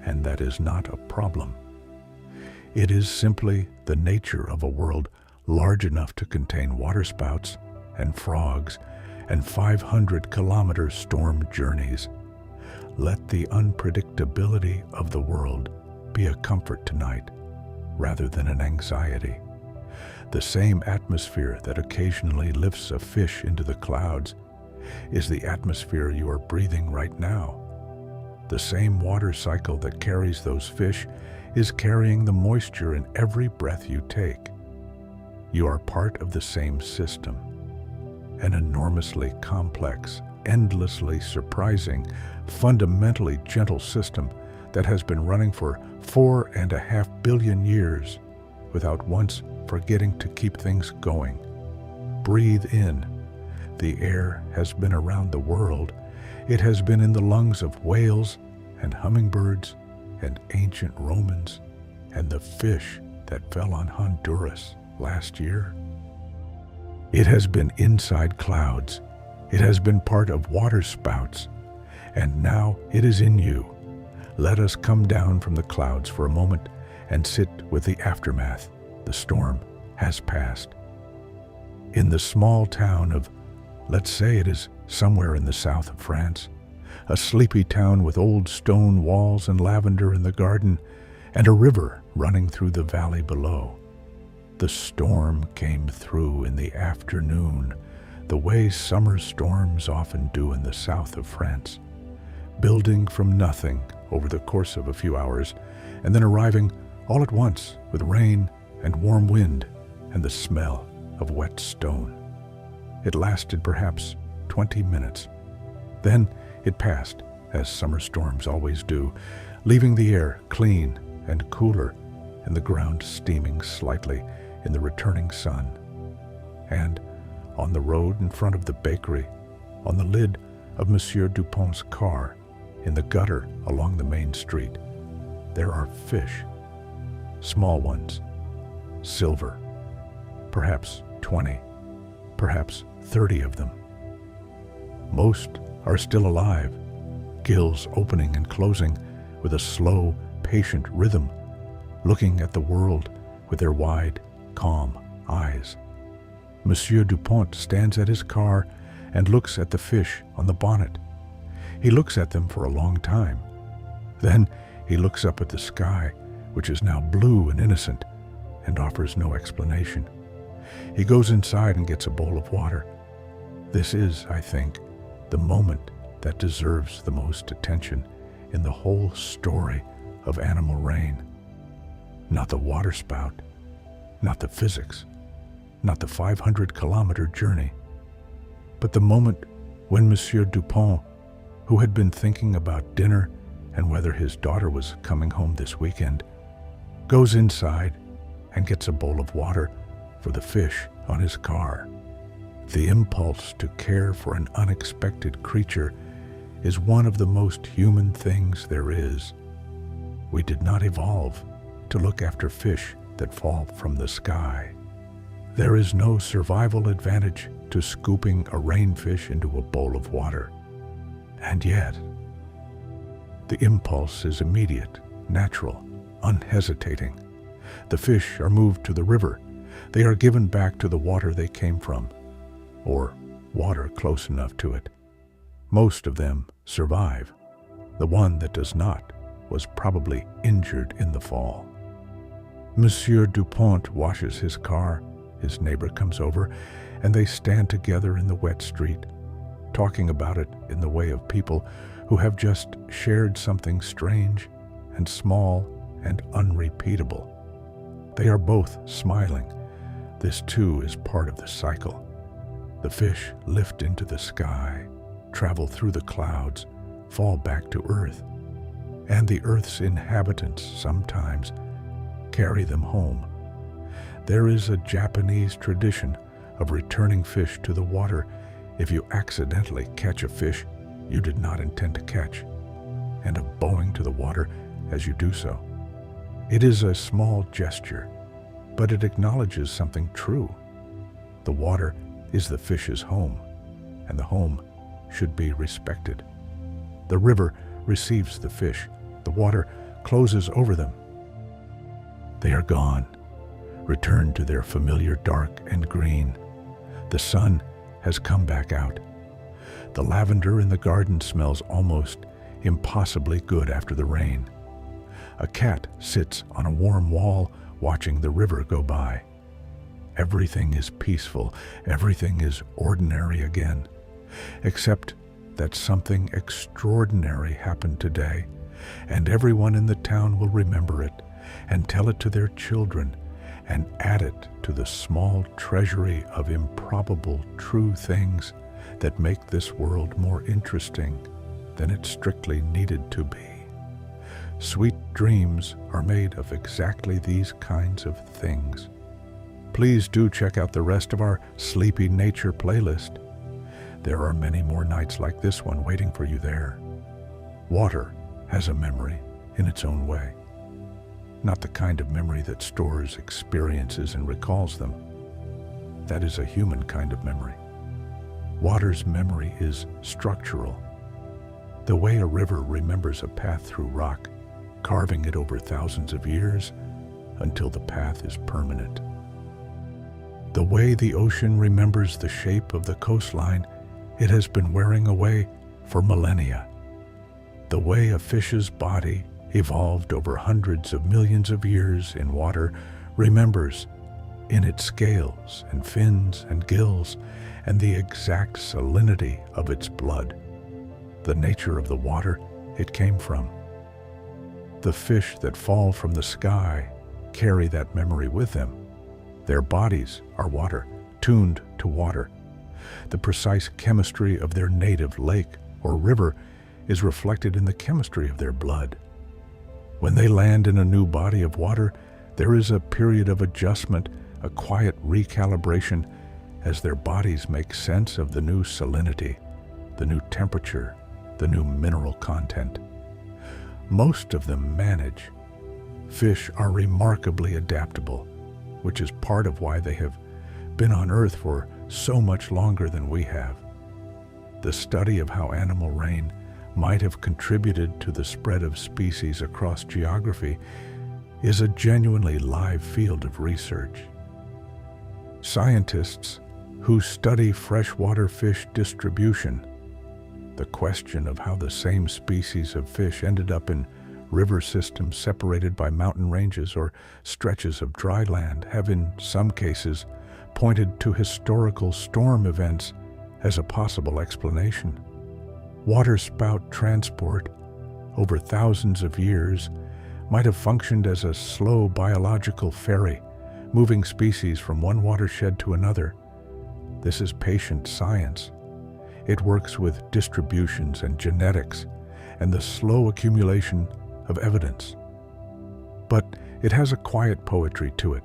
and that is not a problem. It is simply the nature of a world large enough to contain waterspouts and frogs and 500-kilometer storm journeys. Let the unpredictability of the world be a comfort tonight, rather than an anxiety. The same atmosphere that occasionally lifts a fish into the clouds is the atmosphere you are breathing right now. The same water cycle that carries those fish is carrying the moisture in every breath you take. You are part of the same system, an enormously complex, endlessly surprising, fundamentally gentle system that has been running for 4.5 billion years without once forgetting to keep things going. Breathe in. The air has been around the world. It has been in the lungs of whales and hummingbirds and ancient Romans and the fish that fell on Honduras last year. It has been inside clouds. It has been part of waterspouts. And now it is in you. Let us come down from the clouds for a moment and sit with the aftermath. The storm has passed. In the small town of, let's say it is somewhere in the south of France, a sleepy town with old stone walls and lavender in the garden, and a river running through the valley below. The storm came through in the afternoon, the way summer storms often do in the south of France, building from nothing over the course of a few hours, and then arriving all at once with rain and warm wind and the smell of wet stone. It lasted perhaps 20 minutes. Then it passed, as summer storms always do, leaving the air clean and cooler and the ground steaming slightly in the returning sun. And on the road in front of the bakery, on the lid of Monsieur Dupont's car, in the gutter along the main street, there are fish, small ones, silver, perhaps 20, perhaps 30 of them. Most are still alive, gills opening and closing with a slow, patient rhythm, looking at the world with their wide, calm eyes. Monsieur Dupont stands at his car and looks at the fish on the bonnet. He looks at them for a long time. Then he looks up at the sky, which is now blue and innocent, and offers no explanation. He goes inside and gets a bowl of water. This is, I think, the moment that deserves the most attention in the whole story of animal reign. Not the waterspout, not the physics, not the 500-kilometer journey, but the moment when Monsieur Dupont, who had been thinking about dinner and whether his daughter was coming home this weekend, goes inside and gets a bowl of water for the fish on his car. The impulse to care for an unexpected creature is one of the most human things there is. We did not evolve to look after fish that fall from the sky. There is no survival advantage to scooping a rainfish into a bowl of water. And yet, the impulse is immediate natural, unhesitating. The fish are moved to the river. They are given back to the water they came from, or water close enough to it. Most of them survive. The one that does not was probably injured in the fall. Monsieur Dupont washes his car. His neighbor comes over, and they stand together in the wet street, talking about it in the way of people who have just shared something strange and small and unrepeatable. They are both smiling. This too is part of the cycle. The fish lift into the sky, travel through the clouds, fall back to earth, and the earth's inhabitants sometimes carry them home. There is a Japanese tradition of returning fish to the water if you accidentally catch a fish you did not intend to catch, and of bowing to the water as you do so. It is a small gesture, but it acknowledges something true. The water is the fish's home, and the home should be respected. The river receives the fish. The water closes over them. They are gone, returned to their familiar dark and green. The sun has come back out. The lavender in the garden smells almost impossibly good after the rain. A cat sits on a warm wall watching the river go by. Everything is peaceful. Everything is ordinary again, except that something extraordinary happened today, and everyone in the town will remember it and tell it to their children and add it to the small treasury of improbable true things that make this world more interesting than it strictly needed to be. Sweet dreams are made of exactly these kinds of things. Please do check out the rest of our Sleepy Nature playlist. There are many more nights like this one waiting for you there. Water has a memory in its own way. Not the kind of memory that stores experiences and recalls them. That is a human kind of memory. Water's memory is structural. The way a river remembers a path through rock, carving it over thousands of years until the path is permanent. The way the ocean remembers the shape of the coastline it has been wearing away for millennia. The way a fish's body, evolved over hundreds of millions of years in water, remembers in its scales and fins and gills and the exact salinity of its blood, the nature of the water it came from. The fish that fall from the sky carry that memory with them. Their bodies are water, tuned to water. The precise chemistry of their native lake or river is reflected in the chemistry of their blood. When they land in a new body of water, there is a period of adjustment, a quiet recalibration, as their bodies make sense of the new salinity, the new temperature, the new mineral content. Most of them manage. Fish are remarkably adaptable, which is part of why they have been on Earth for so much longer than we have. The study of how animal reign might have contributed to the spread of species across geography is a genuinely live field of research. Scientists who study freshwater fish distribution, the question of how the same species of fish ended up in river systems separated by mountain ranges or stretches of dry land, have in some cases pointed to historical storm events as a possible explanation. Waterspout transport over thousands of years might have functioned as a slow biological ferry, moving species from one watershed to another. This is patient science. It works with distributions and genetics and the slow accumulation of evidence. But it has a quiet poetry to it.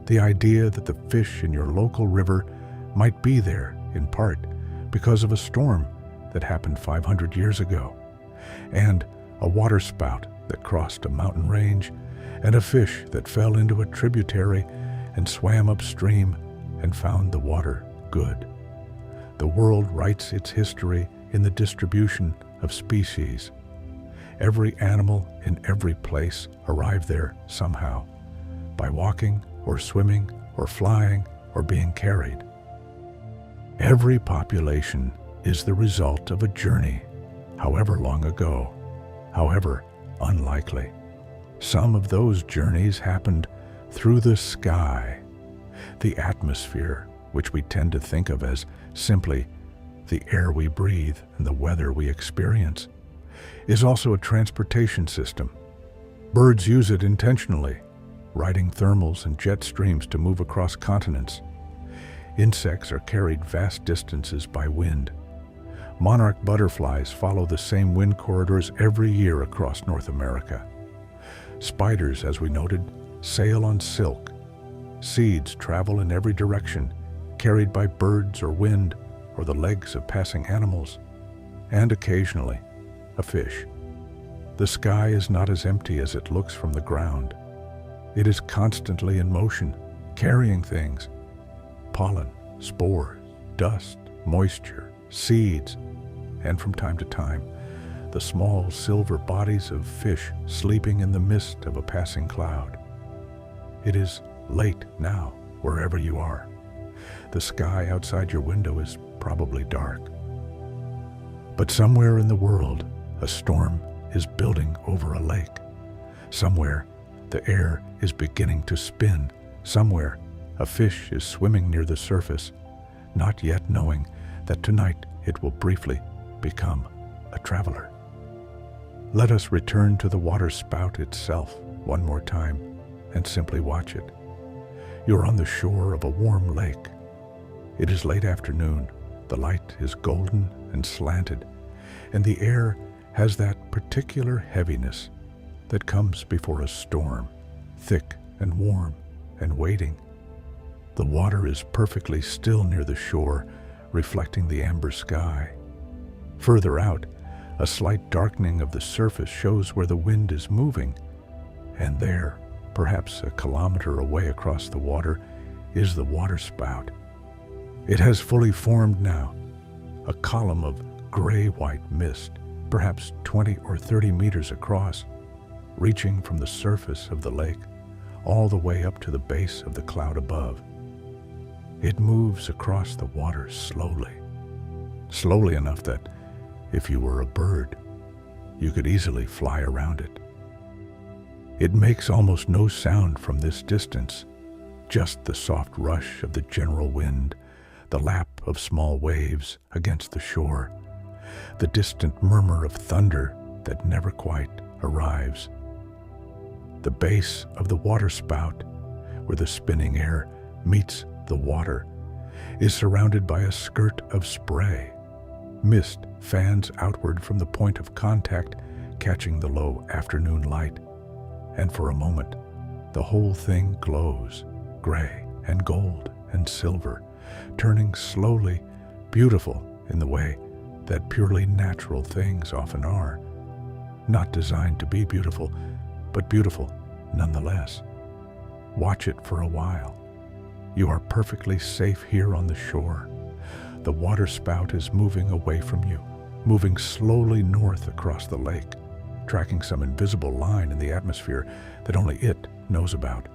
The idea that the fish in your local river might be there, in part, because of a storm that happened 500 years ago, and a waterspout that crossed a mountain range, and a fish that fell into a tributary and swam upstream and found the water good. The world writes its history in the distribution of species. Every animal in every place arrived there somehow, by walking or swimming or flying or being carried. Every population is the result of a journey, however long ago, however unlikely. Some of those journeys happened through the sky, the atmosphere, which we tend to think of as simply the air we breathe and the weather we experience, is also a transportation system. Birds use it intentionally, riding thermals and jet streams to move across continents. Insects are carried vast distances by wind. Monarch butterflies follow the same wind corridors every year across North America. Spiders, as we noted, sail on silk. Seeds travel in every direction, carried by birds or wind or the legs of passing animals, and occasionally a fish. The sky is not as empty as it looks from the ground. It is constantly in motion, carrying things: pollen, spores, dust, moisture, seeds, and from time to time, the small silver bodies of fish sleeping in the mist of a passing cloud. It is late now, wherever you are. The sky outside your window is probably dark. But somewhere in the world, a storm is building over a lake. Somewhere, the air is beginning to spin. Somewhere, a fish is swimming near the surface, not yet knowing that tonight it will briefly become a traveler. Let us return to the water spout itself one more time and simply watch it. You're on the shore of a warm lake. It is late afternoon. The light is golden and slanted, and the air has that particular heaviness that comes before a storm, thick and warm and waiting. The water is perfectly still near the shore, reflecting the amber sky. Further out, a slight darkening of the surface shows where the wind is moving, and there, perhaps a kilometer away across the water, is the waterspout. It has fully formed now, a column of gray-white mist, perhaps 20 or 30 meters across, reaching from the surface of the lake all the way up to the base of the cloud above. It moves across the water slowly, slowly enough that if you were a bird, you could easily fly around it. It makes almost no sound from this distance, just the soft rush of the general wind, the lap of small waves against the shore, the distant murmur of thunder that never quite arrives. The base of the waterspout, where the spinning air meets the water, is surrounded by a skirt of spray. Mist fans outward from the point of contact, catching the low afternoon light, and for a moment, the whole thing glows, gray and gold and silver, turning slowly beautiful in the way that purely natural things often are, not designed to be beautiful, but beautiful nonetheless. Watch it for a while. You are perfectly safe here on the shore. The waterspout is moving away from you, moving slowly north across the lake, tracking some invisible line in the atmosphere that only it knows about.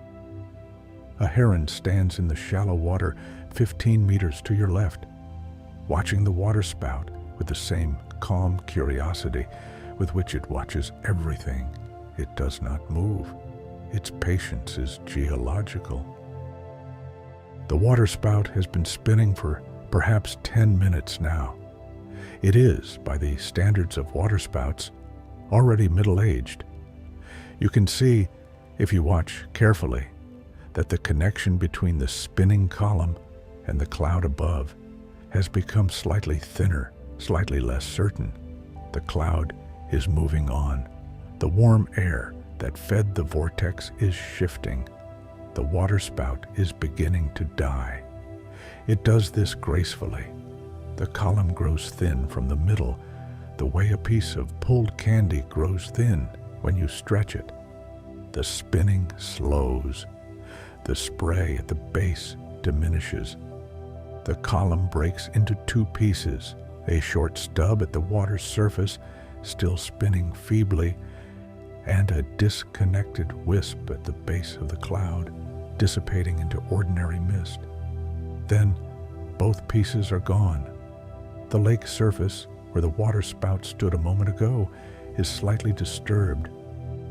A heron stands in the shallow water 15 meters to your left, watching the waterspout with the same calm curiosity with which it watches everything. It does not move. Its patience is geological. The waterspout has been spinning for perhaps 10 minutes now. It is, by the standards of waterspouts, already middle-aged. You can see, if you watch carefully, that the connection between the spinning column and the cloud above has become slightly thinner, slightly less certain. The cloud is moving on. The warm air that fed the vortex is shifting. The waterspout is beginning to die. It does this gracefully. The column grows thin from the middle, the way a piece of pulled candy grows thin when you stretch it. The spinning slows. The spray at the base diminishes. The column breaks into two pieces, a short stub at the water's surface still spinning feebly, and a disconnected wisp at the base of the cloud, dissipating into ordinary mist. Then, both pieces are gone. The lake surface, where the waterspout stood a moment ago, is slightly disturbed.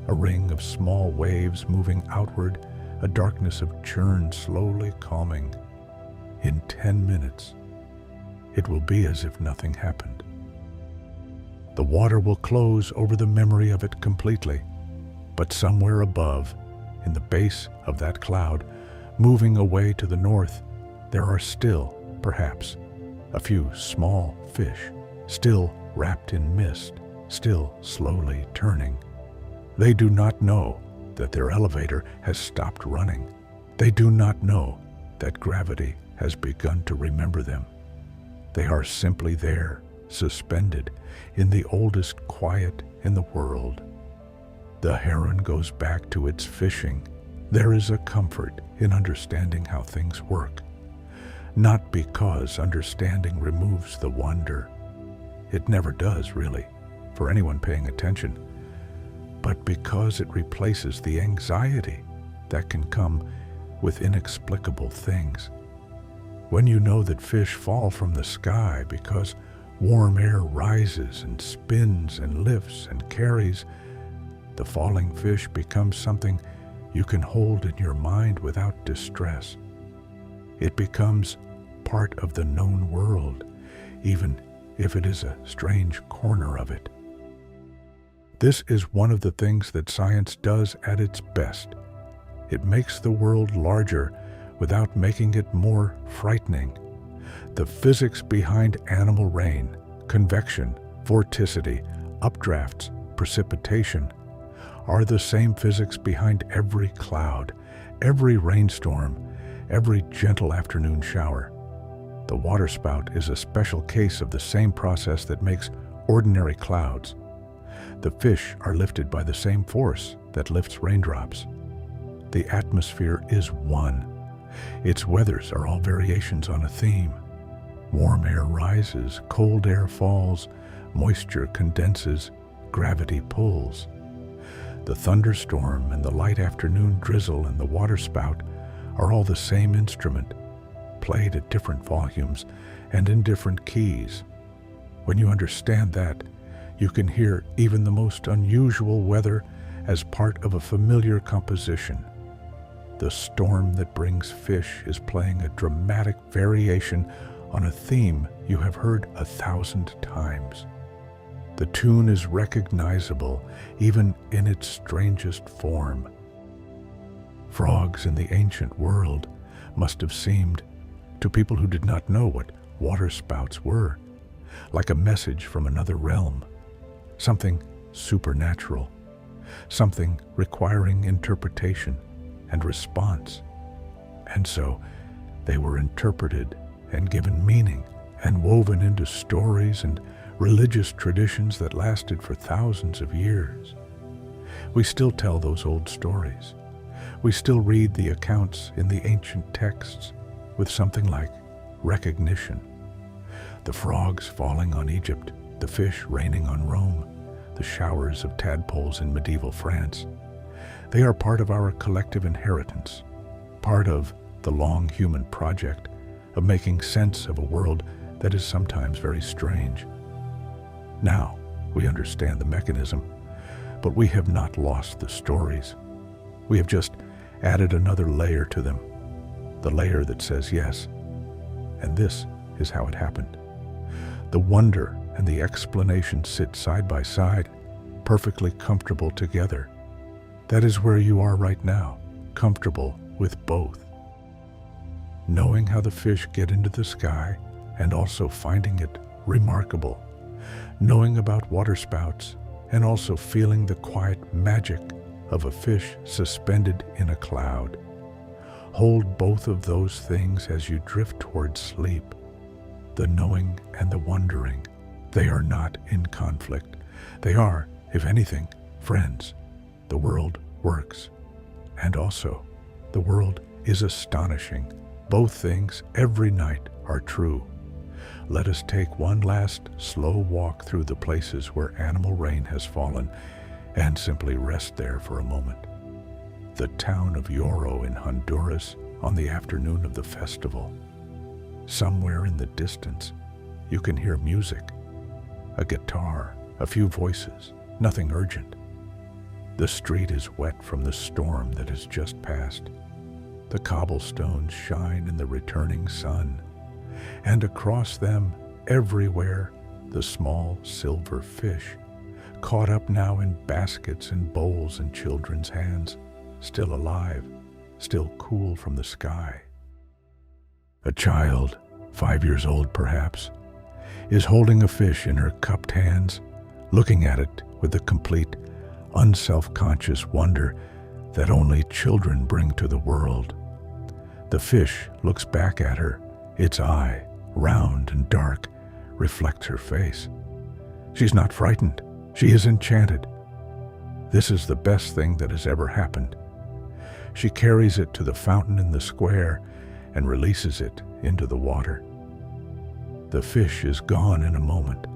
A ring of small waves moving outward, a darkness of churn slowly calming. In 10 minutes, it will be as if nothing happened. The water will close over the memory of it completely, but somewhere above, in the base of that cloud, moving away to the north, there are still, perhaps, a few small fish, still wrapped in mist, still slowly turning. They do not know that their elevator has stopped running. They do not know that gravity has begun to remember them. They are simply there, suspended in the oldest quiet in the world. The heron goes back to its fishing. There is a comfort in understanding how things work, not because understanding removes the wonder. It never does, really, for anyone paying attention, but because it replaces the anxiety that can come with inexplicable things. When you know that fish fall from the sky because warm air rises and spins and lifts and carries, the falling fish becomes something you can hold in your mind without distress. It becomes part of the known world, even if it is a strange corner of it. This is one of the things that science does at its best. It makes the world larger without making it more frightening. The physics behind animal rain, convection, vorticity, updrafts, precipitation, are the same physics behind every cloud, every rainstorm, every gentle afternoon shower. The waterspout is a special case of the same process that makes ordinary clouds. The fish are lifted by the same force that lifts raindrops. The atmosphere is one. Its weathers are all variations on a theme. Warm air rises, cold air falls, moisture condenses, gravity pulls. The thunderstorm and the light afternoon drizzle and the waterspout are all the same instrument, played at different volumes and in different keys. When you understand that, you can hear even the most unusual weather as part of a familiar composition. The storm that brings fish is playing a dramatic variation on a theme you have heard 1,000 times. The tune is recognizable even in its strangest form. Frogs in the ancient world must have seemed, to people who did not know what waterspouts were, like a message from another realm, something supernatural, something requiring interpretation and response. And so they were interpreted and given meaning and woven into stories and religious traditions that lasted for thousands of years. We still tell those old stories. We still read the accounts in the ancient texts with something like recognition. The frogs falling on Egypt, the fish raining on Rome, the showers of tadpoles in medieval France. They are part of our collective inheritance, part of the long human project of making sense of a world that is sometimes very strange. Now we understand the mechanism, but we have not lost the stories. We have just added another layer to them, the layer that says yes. And this is how it happened. The wonder and the explanation sit side by side, perfectly comfortable together. That is where you are right now, comfortable with both. Knowing how the fish get into the sky and also finding it remarkable. Knowing about waterspouts and also feeling the quiet magic of a fish suspended in a cloud. Hold both of those things as you drift towards sleep. The knowing and the wondering. They are not in conflict. They are, if anything, friends. The world works. And also, the world is astonishing. Both things every night are true. Let us take one last slow walk through the places where animal rain has fallen and simply rest there for a moment. The town of Yoro in Honduras on the afternoon of the festival. Somewhere in the distance, you can hear music, a guitar, a few voices, nothing urgent. The street is wet from the storm that has just passed. The cobblestones shine in the returning sun, and across them, everywhere, the small silver fish, caught up now in baskets and bowls in children's hands, still alive, still cool from the sky. A child, 5 years old perhaps, is holding a fish in her cupped hands, looking at it with the complete, unself-conscious wonder that only children bring to the world. The fish looks back at her. Its eye, round and dark, reflects her face. She's not frightened. She is enchanted. This is the best thing that has ever happened. She carries it to the fountain in the square and releases it into the water. The fish is gone in a moment,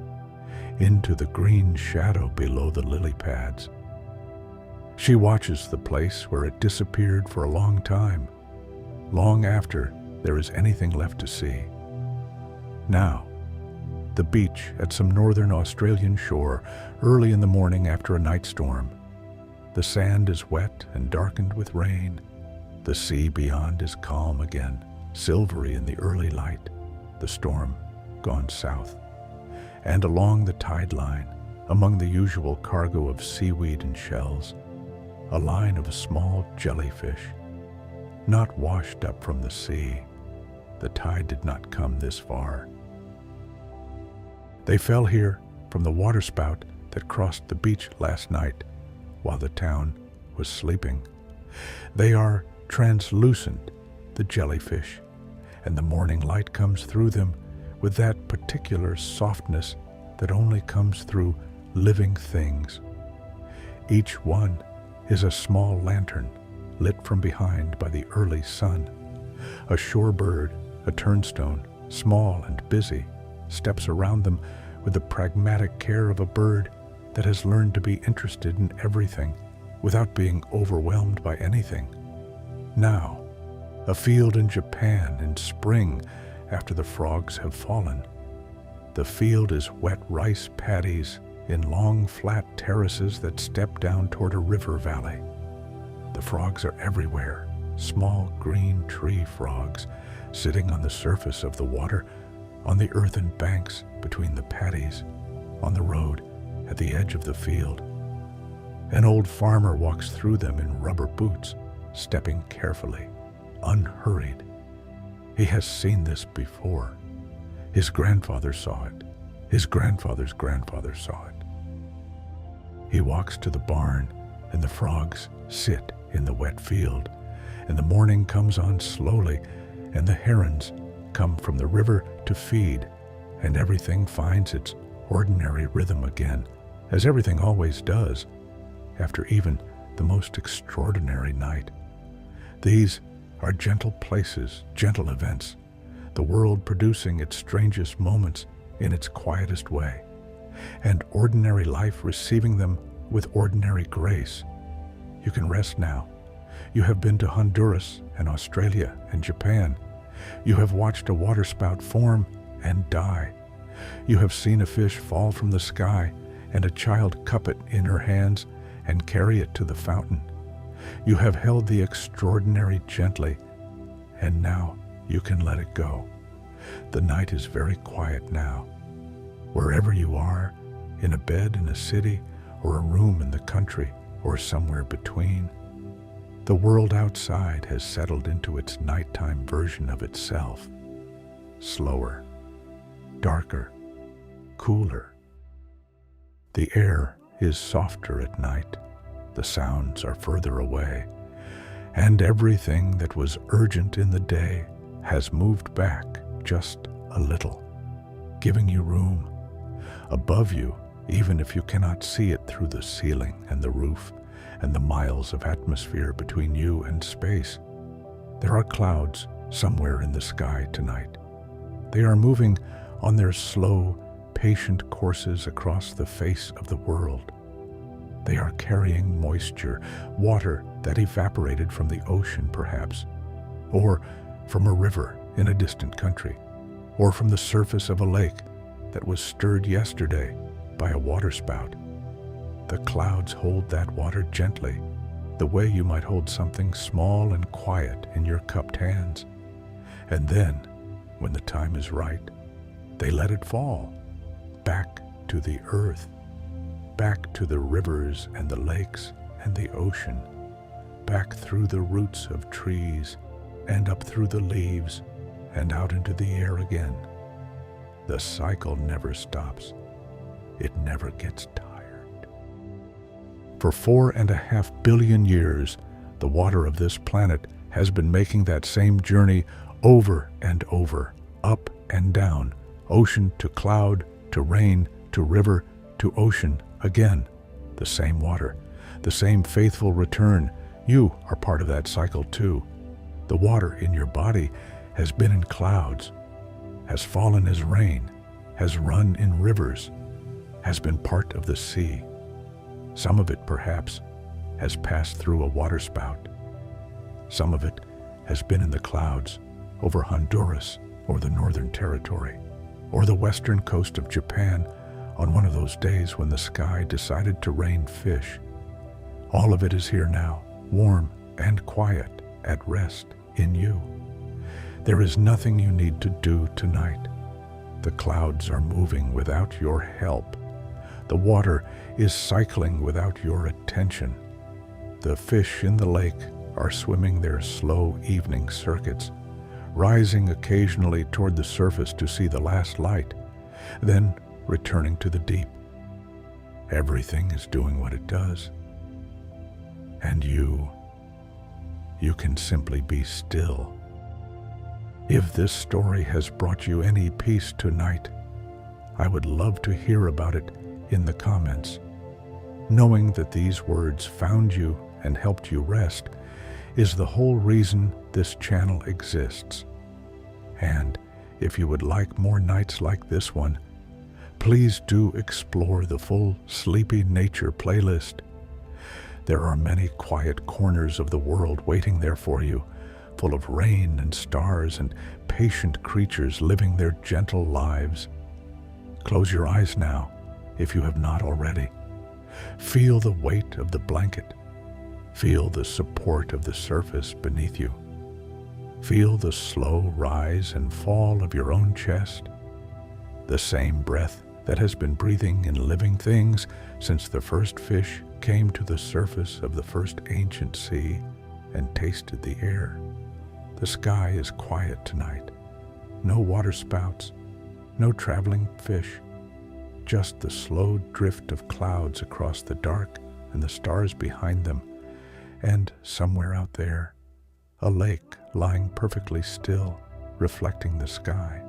into the green shadow below the lily pads. She watches the place where it disappeared for a long time, long after there is anything left to see. Now, the beach at some northern Australian shore, early in the morning after a night storm. The sand is wet and darkened with rain. The sea beyond is calm again, silvery in the early light, the storm gone south. And along the tide line, among the usual cargo of seaweed and shells, a line of small jellyfish, not washed up from the sea. The tide did not come this far. They fell here from the waterspout that crossed the beach last night while the town was sleeping. They are translucent, the jellyfish, and the morning light comes through them with that particular softness that only comes through living things. Each one is a small lantern lit from behind by the early sun. A shorebird, a turnstone, small and busy, steps around them with the pragmatic care of a bird that has learned to be interested in everything without being overwhelmed by anything. Now, a field in Japan in spring after the frogs have fallen. The field is wet rice paddies in long flat terraces that step down toward a river valley. The frogs are everywhere, small green tree frogs sitting on the surface of the water, on the earthen banks between the paddies, on the road at the edge of the field. An old farmer walks through them in rubber boots, stepping carefully, unhurried. He has seen this before. His grandfather saw it. His grandfather's grandfather saw it. He walks to the barn, and the frogs sit in the wet field, and the morning comes on slowly, and the herons come from the river to feed, and everything finds its ordinary rhythm again, as everything always does, after even the most extraordinary night. These are gentle places, gentle events, the world producing its strangest moments in its quietest way, and ordinary life receiving them with ordinary grace. You can rest now. You have been to Honduras and Australia and Japan. You have watched a waterspout form and die. You have seen a fish fall from the sky and a child cup it in her hands and carry it to the fountain. You have held the extraordinary gently, and now you can let it go. The night is very quiet now. Wherever you are, in a bed in a city, or a room in the country, or somewhere between, the world outside has settled into its nighttime version of itself. Slower, darker, cooler. The air is softer at night. The sounds are further away, and everything that was urgent in the day has moved back just a little, giving you room. Above you, even if you cannot see it through the ceiling and the roof and the miles of atmosphere between you and space, there are clouds somewhere in the sky tonight. They are moving on their slow, patient courses across the face of the world. They are carrying moisture, water that evaporated from the ocean perhaps, or from a river in a distant country, or from the surface of a lake that was stirred yesterday by a waterspout. The clouds hold that water gently, the way you might hold something small and quiet in your cupped hands. And then, when the time is right, they let it fall back to the earth, back to the rivers and the lakes and the ocean, back through the roots of trees and up through the leaves and out into the air again. The cycle never stops. It never gets tired. For 4.5 billion years, the water of this planet has been making that same journey over and over, up and down, ocean to cloud, to rain, to river, to ocean again. The same water, the same faithful return. You are part of that cycle too. The water in your body has been in clouds, has fallen as rain, has run in rivers, has been part of the sea. Some of it, perhaps, has passed through a waterspout. Some of it has been in the clouds over Honduras or the Northern Territory or the western coast of Japan on one of those days when the sky decided to rain fish. All of it is here now, warm and quiet, at rest in you. There is nothing you need to do tonight. The clouds are moving without your help. The water is cycling without your attention. The fish in the lake are swimming their slow evening circuits, rising occasionally toward the surface to see the last light, then returning to the deep. Everything is doing what it does. And you can simply be still. If this story has brought you any peace tonight, I would love to hear about it in the comments. Knowing that these words found you and helped you rest is the whole reason this channel exists. And if you would like more nights like this one, please do explore the full Sleepy Nature playlist. There are many quiet corners of the world waiting there for you, full of rain and stars and patient creatures living their gentle lives. Close your eyes now, if you have not already. Feel the weight of the blanket. Feel the support of the surface beneath you. Feel the slow rise and fall of your own chest. The same breath that has been breathing in living things since the first fish came to the surface of the first ancient sea and tasted the air. The sky is quiet tonight. No waterspouts, no traveling fish, just the slow drift of clouds across the dark and the stars behind them, and somewhere out there, a lake lying perfectly still, reflecting the sky.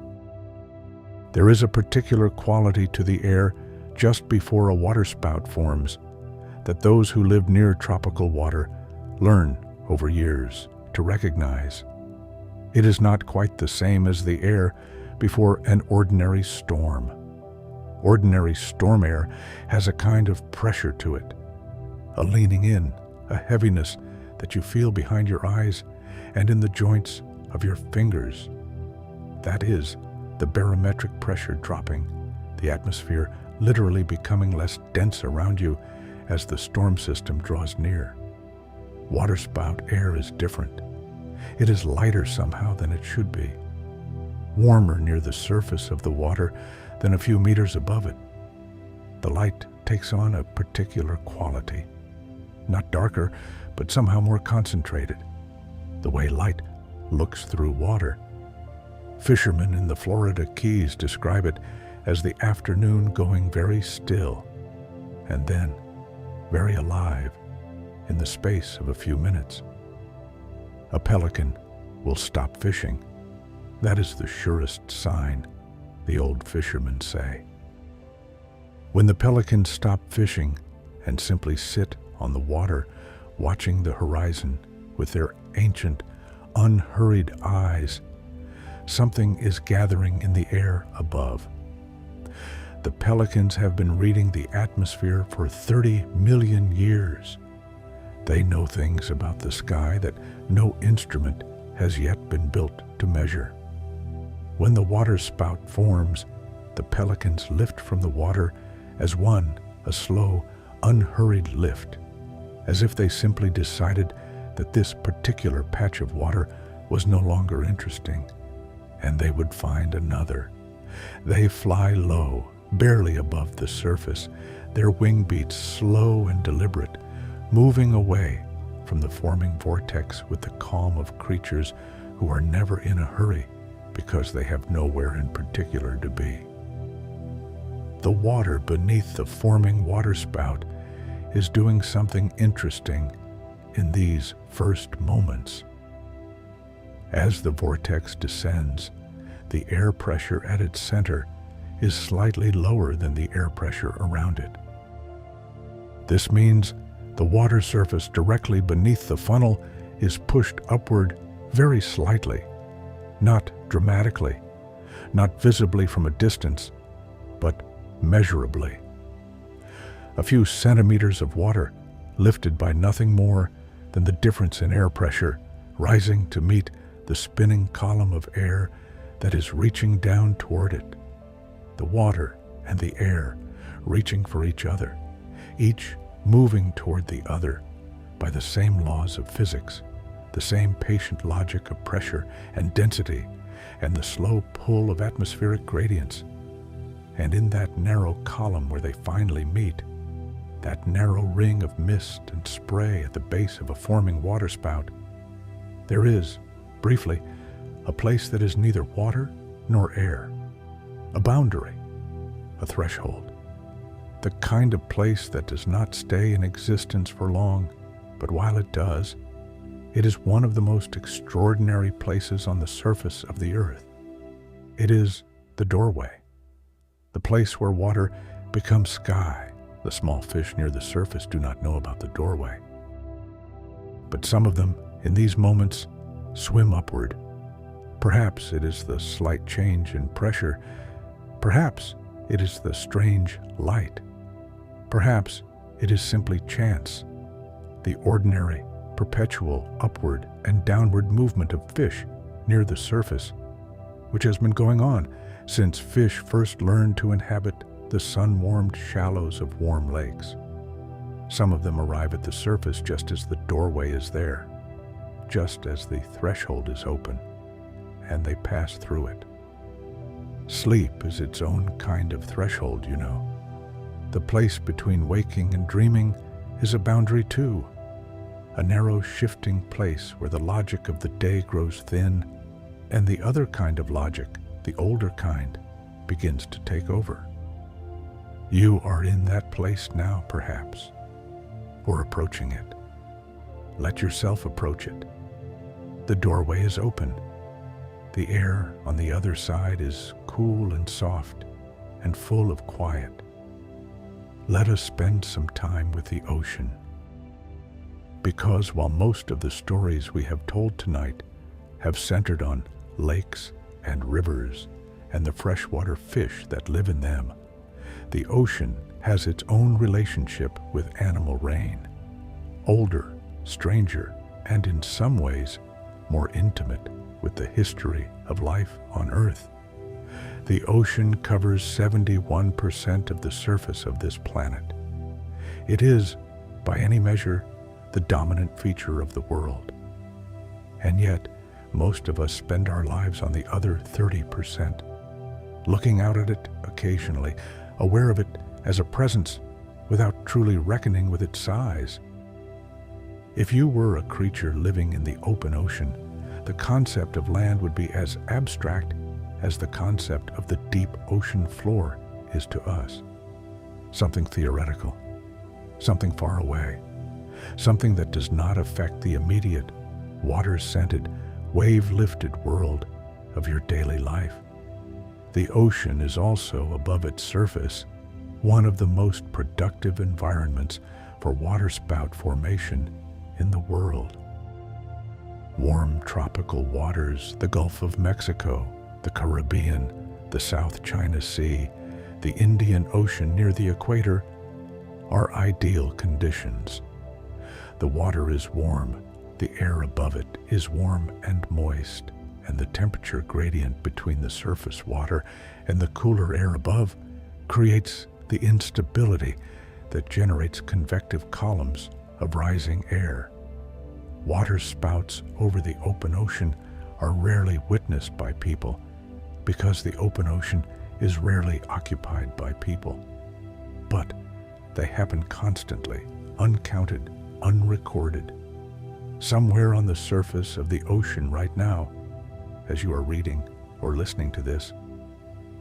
There is a particular quality to the air just before a waterspout forms that those who live near tropical water learn over years to recognize. It is not quite the same as the air before an ordinary storm. Ordinary storm air has a kind of pressure to it, a leaning in, a heaviness that you feel behind your eyes and in the joints of your fingers. That is the barometric pressure dropping, the atmosphere literally becoming less dense around you as the storm system draws near. Waterspout air is different. It is lighter somehow than it should be, warmer near the surface of the water than a few meters above it. The light takes on a particular quality, not darker, but somehow more concentrated, the way light looks through water. Fishermen in the Florida Keys describe it as the afternoon going very still, and then very alive in the space of a few minutes. A pelican will stop fishing. That is the surest sign, the old fishermen say. When the pelicans stop fishing and simply sit on the water, watching the horizon with their ancient, unhurried eyes, Something is gathering in the air above. The pelicans have been reading the atmosphere for 30 million years. They know things about the sky that no instrument has yet been built to measure. When the water spout forms, the pelicans lift from the water as one, a slow, unhurried lift, as if they simply decided that this particular patch of water was no longer interesting, and they would find another. They fly low, barely above the surface, their wing beats slow and deliberate, moving away from the forming vortex with the calm of creatures who are never in a hurry because they have nowhere in particular to be. The water beneath the forming waterspout is doing something interesting in these first moments. As the vortex descends, the air pressure at its center is slightly lower than the air pressure around it. This means the water surface directly beneath the funnel is pushed upward very slightly, not dramatically, not visibly from a distance, but measurably. A few centimeters of water lifted by nothing more than the difference in air pressure rising to meet the spinning column of air that is reaching down toward it. The water and the air reaching for each other, each moving toward the other by the same laws of physics, the same patient logic of pressure and density, and the slow pull of atmospheric gradients. And in that narrow column where they finally meet, that narrow ring of mist and spray at the base of a forming waterspout, there is, briefly, a place that is neither water nor air, a boundary, a threshold, the kind of place that does not stay in existence for long, but while it does, it is one of the most extraordinary places on the surface of the earth. It is the doorway, the place where water becomes sky. The small fish near the surface do not know about the doorway. But some of them, in these moments, swim upward. Perhaps it is the slight change in pressure. Perhaps it is the strange light. Perhaps it is simply chance, the ordinary, perpetual upward and downward movement of fish near the surface, which has been going on since fish first learned to inhabit the sun-warmed shallows of warm lakes. Some of them arrive at the surface just as the doorway is there, just as the threshold is open, and they pass through it. Sleep is its own kind of threshold, you know. The place between waking and dreaming is a boundary too, a narrow shifting place where the logic of the day grows thin, and the other kind of logic, the older kind, begins to take over. You are in that place now, perhaps, or approaching it. Let yourself approach it. The doorway is open. The air on the other side is cool and soft and full of quiet. Let us spend some time with the ocean. Because while most of the stories we have told tonight have centered on lakes and rivers and the freshwater fish that live in them, the ocean has its own relationship with animal rain, older, stranger, and in some ways more intimate with the history of life on Earth. The ocean covers 71% of the surface of this planet. It is, by any measure, the dominant feature of the world. And yet, most of us spend our lives on the other 30%, looking out at it occasionally, aware of it as a presence without truly reckoning with its size. If you were a creature living in the open ocean, the concept of land would be as abstract as the concept of the deep ocean floor is to us. Something theoretical, something far away, something that does not affect the immediate, water-scented, wave-lifted world of your daily life. The ocean is also, above its surface, one of the most productive environments for waterspout formation in the world. Warm tropical waters, the Gulf of Mexico, The Caribbean, the South China Sea, the Indian Ocean near the equator are ideal conditions. The water is warm, the air above it is warm and moist, and the temperature gradient between the surface water and the cooler air above creates the instability that generates convective columns of rising air. Water spouts over the open ocean are rarely witnessed by people because the open ocean is rarely occupied by people. But they happen constantly, uncounted, unrecorded. Somewhere on the surface of the ocean right now, as you are reading or listening to this,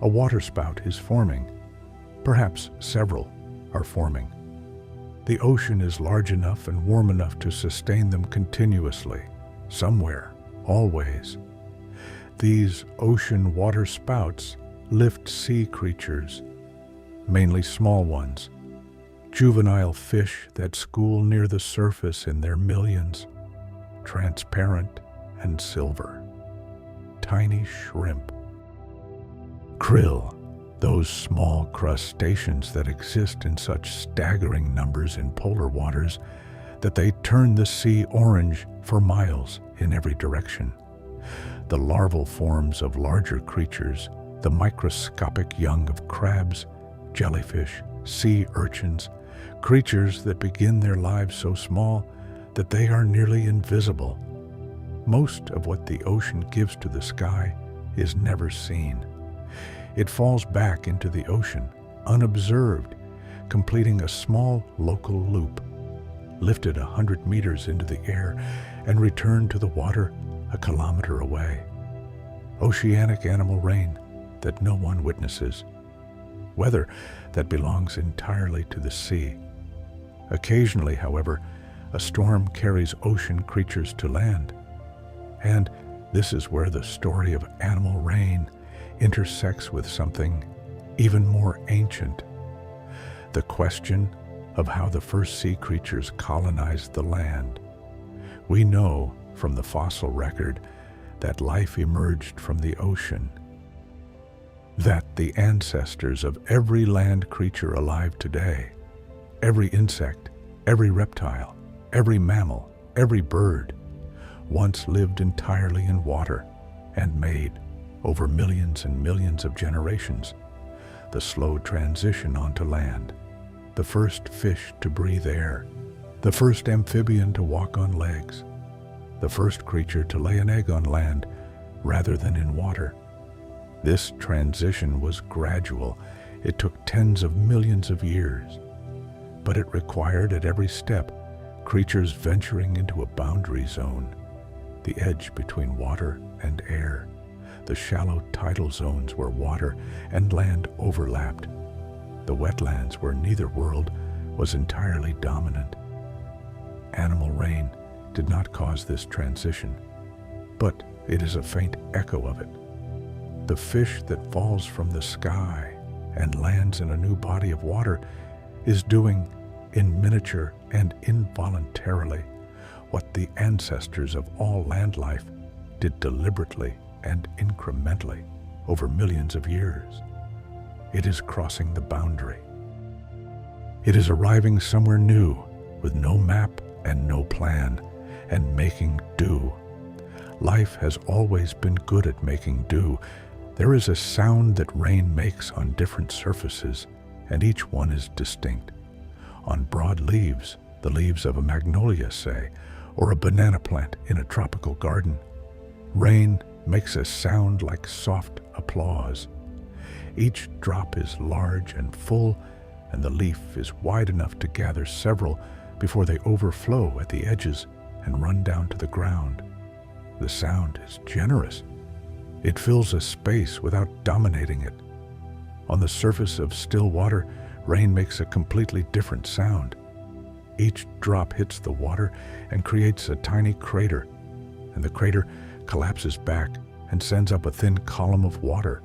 a waterspout is forming. Perhaps several are forming. The ocean is large enough and warm enough to sustain them continuously, somewhere, always. These ocean water spouts lift sea creatures, mainly small ones, juvenile fish that school near the surface in their millions, transparent and silver, tiny shrimp, krill, those small crustaceans that exist in such staggering numbers in polar waters that they turn the sea orange for miles in every direction. The larval forms of larger creatures, the microscopic young of crabs, jellyfish, sea urchins, creatures that begin their lives so small that they are nearly invisible. Most of what the ocean gives to the sky is never seen. It falls back into the ocean, unobserved, completing a small local loop, lifted 100 meters into the air and returned to the water a kilometer away. Oceanic animal rain that no one witnesses. Weather that belongs entirely to the sea. Occasionally, however, a storm carries ocean creatures to land. And this is where the story of animal rain intersects with something even more ancient. The question of how the first sea creatures colonized the land. We know from the fossil record that life emerged from the ocean, that the ancestors of every land creature alive today, every insect, every reptile, every mammal, every bird, once lived entirely in water and made, over millions and millions of generations, the slow transition onto land, the first fish to breathe air, the first amphibian to walk on legs, the first creature to lay an egg on land rather than in water. This transition was gradual. It took tens of millions of years, but it required at every step creatures venturing into a boundary zone, the edge between water and air, the shallow tidal zones where water and land overlapped, the wetlands where neither world was entirely dominant. Animal rain did not cause this transition, but it is a faint echo of it. The fish that falls from the sky and lands in a new body of water is doing, in miniature and involuntarily, what the ancestors of all land life did deliberately and incrementally over millions of years. It is crossing the boundary. It is arriving somewhere new with no map and no plan, and making do. Life has always been good at making do. There is a sound that rain makes on different surfaces, and each one is distinct. On broad leaves, the leaves of a magnolia, say, or a banana plant in a tropical garden, rain makes a sound like soft applause. Each drop is large and full, and the leaf is wide enough to gather several before they overflow at the edges and run down to the ground. The sound is generous. It fills a space without dominating it. On the surface of still water, rain makes a completely different sound. Each drop hits the water and creates a tiny crater, and the crater collapses back and sends up a thin column of water,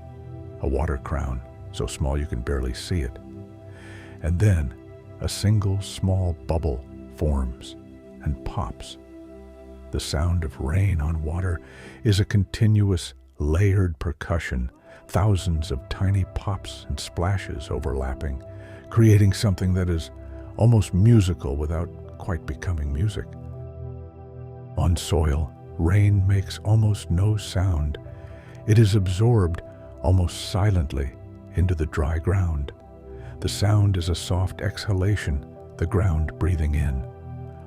a water crown so small you can barely see it. And then a single small bubble forms and pops. The sound of rain on water is a continuous, layered percussion, thousands of tiny pops and splashes overlapping, creating something that is almost musical without quite becoming music. On soil, rain makes almost no sound. It is absorbed almost silently into the dry ground. The sound is a soft exhalation, the ground breathing in.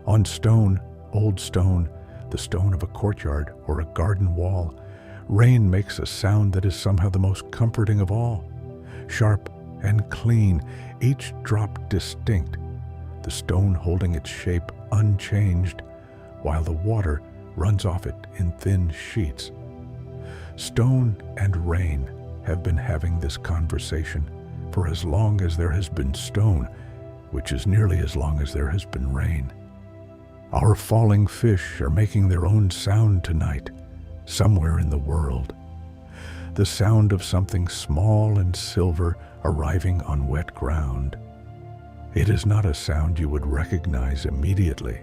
On stone, old stone, the stone of a courtyard or a garden wall, rain makes a sound that is somehow the most comforting of all. Sharp and clean, each drop distinct, the stone holding its shape unchanged, while the water runs off it in thin sheets. Stone and rain have been having this conversation for as long as there has been stone, which is nearly as long as there has been rain. Our falling fish are making their own sound tonight, somewhere in the world. The sound of something small and silver arriving on wet ground. It is not a sound you would recognize immediately.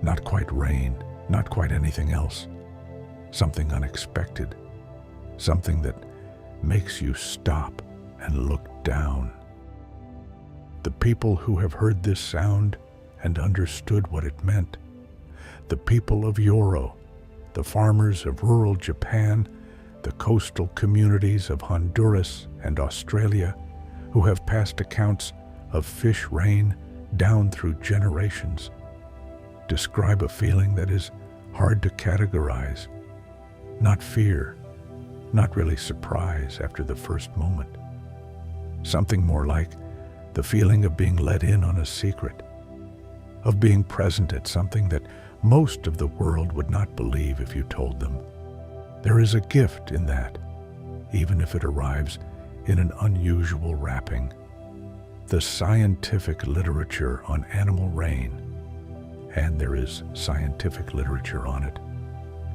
Not quite rain, not quite anything else. Something unexpected. Something that makes you stop and look down. The people who have heard this sound and understood what it meant, the people of Yoro, the farmers of rural Japan, the coastal communities of Honduras and Australia, who have passed accounts of fish rain down through generations, describe a feeling that is hard to categorize. Not fear, not really surprise after the first moment. Something more like the feeling of being let in on a secret, of being present at something that most of the world would not believe if you told them. There is a gift in that, even if it arrives in an unusual wrapping. The scientific literature on animal rain, and there is scientific literature on it,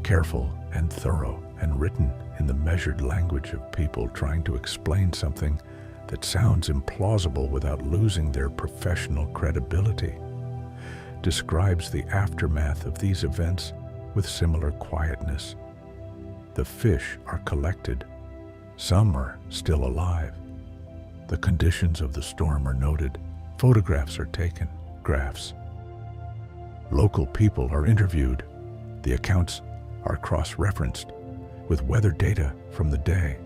careful and thorough and written in the measured language of people trying to explain something that sounds implausible without losing their professional credibility, describes the aftermath of these events with similar quietness. The fish are collected. Some are still alive. The conditions of the storm are noted. Photographs are taken, graphs. Local people are interviewed. The accounts are cross-referenced with weather data from the day.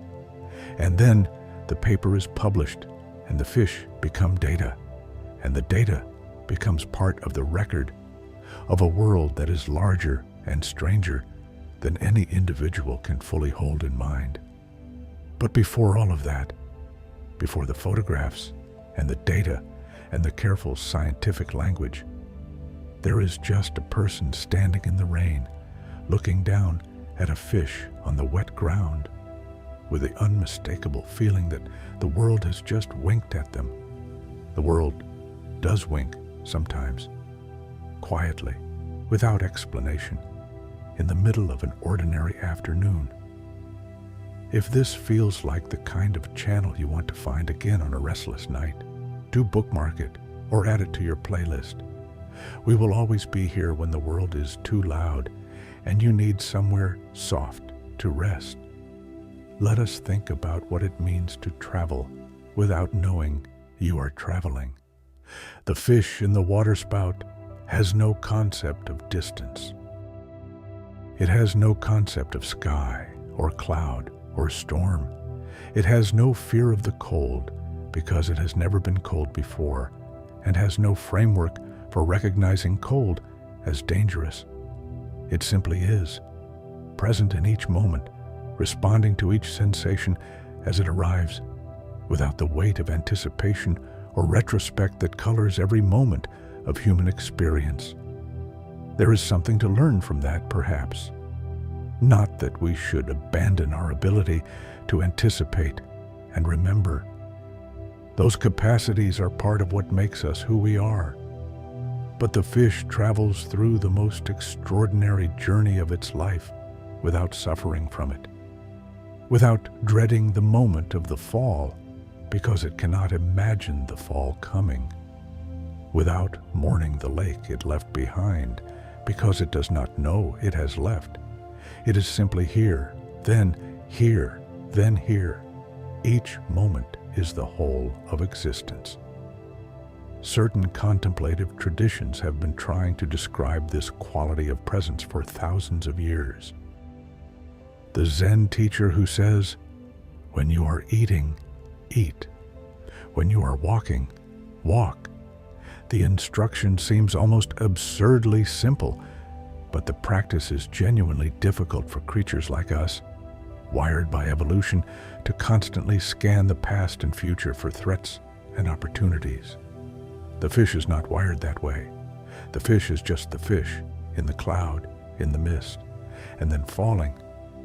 And then the paper is published, and the fish become data, and the data becomes part of the record of a world that is larger and stranger than any individual can fully hold in mind. But before all of that, before the photographs and the data and the careful scientific language, there is just a person standing in the rain, looking down at a fish on the wet ground, with the unmistakable feeling that the world has just winked at them. The world does wink sometimes, quietly, without explanation, in the middle of an ordinary afternoon. If this feels like the kind of channel you want to find again on a restless night, do bookmark it or add it to your playlist. We will always be here when the world is too loud and you need somewhere soft to rest. Let us think about what it means to travel without knowing you are traveling. The fish in the waterspout has no concept of distance. It has no concept of sky or cloud or storm. It has no fear of the cold because it has never been cold before and has no framework for recognizing cold as dangerous. It simply is, present in each moment, responding to each sensation as it arrives, without the weight of anticipation or retrospect that colors every moment of human experience. There is something to learn from that, perhaps. Not that we should abandon our ability to anticipate and remember. Those capacities are part of what makes us who we are. But the fish travels through the most extraordinary journey of its life without suffering from it, without dreading the moment of the fall because it cannot imagine the fall coming, without mourning the lake it left behind because it does not know it has left. It is simply here, then Here, then here, each moment is the whole of existence. Certain contemplative traditions have been trying to describe this quality of presence for thousands of years. The Zen teacher who says, "When you are eating, eat. When you are walking, walk." The instruction seems almost absurdly simple, but the practice is genuinely difficult for creatures like us, wired by evolution to constantly scan the past and future for threats and opportunities. The fish is not wired that way. The fish is just the fish, in the cloud, in the mist, and then falling,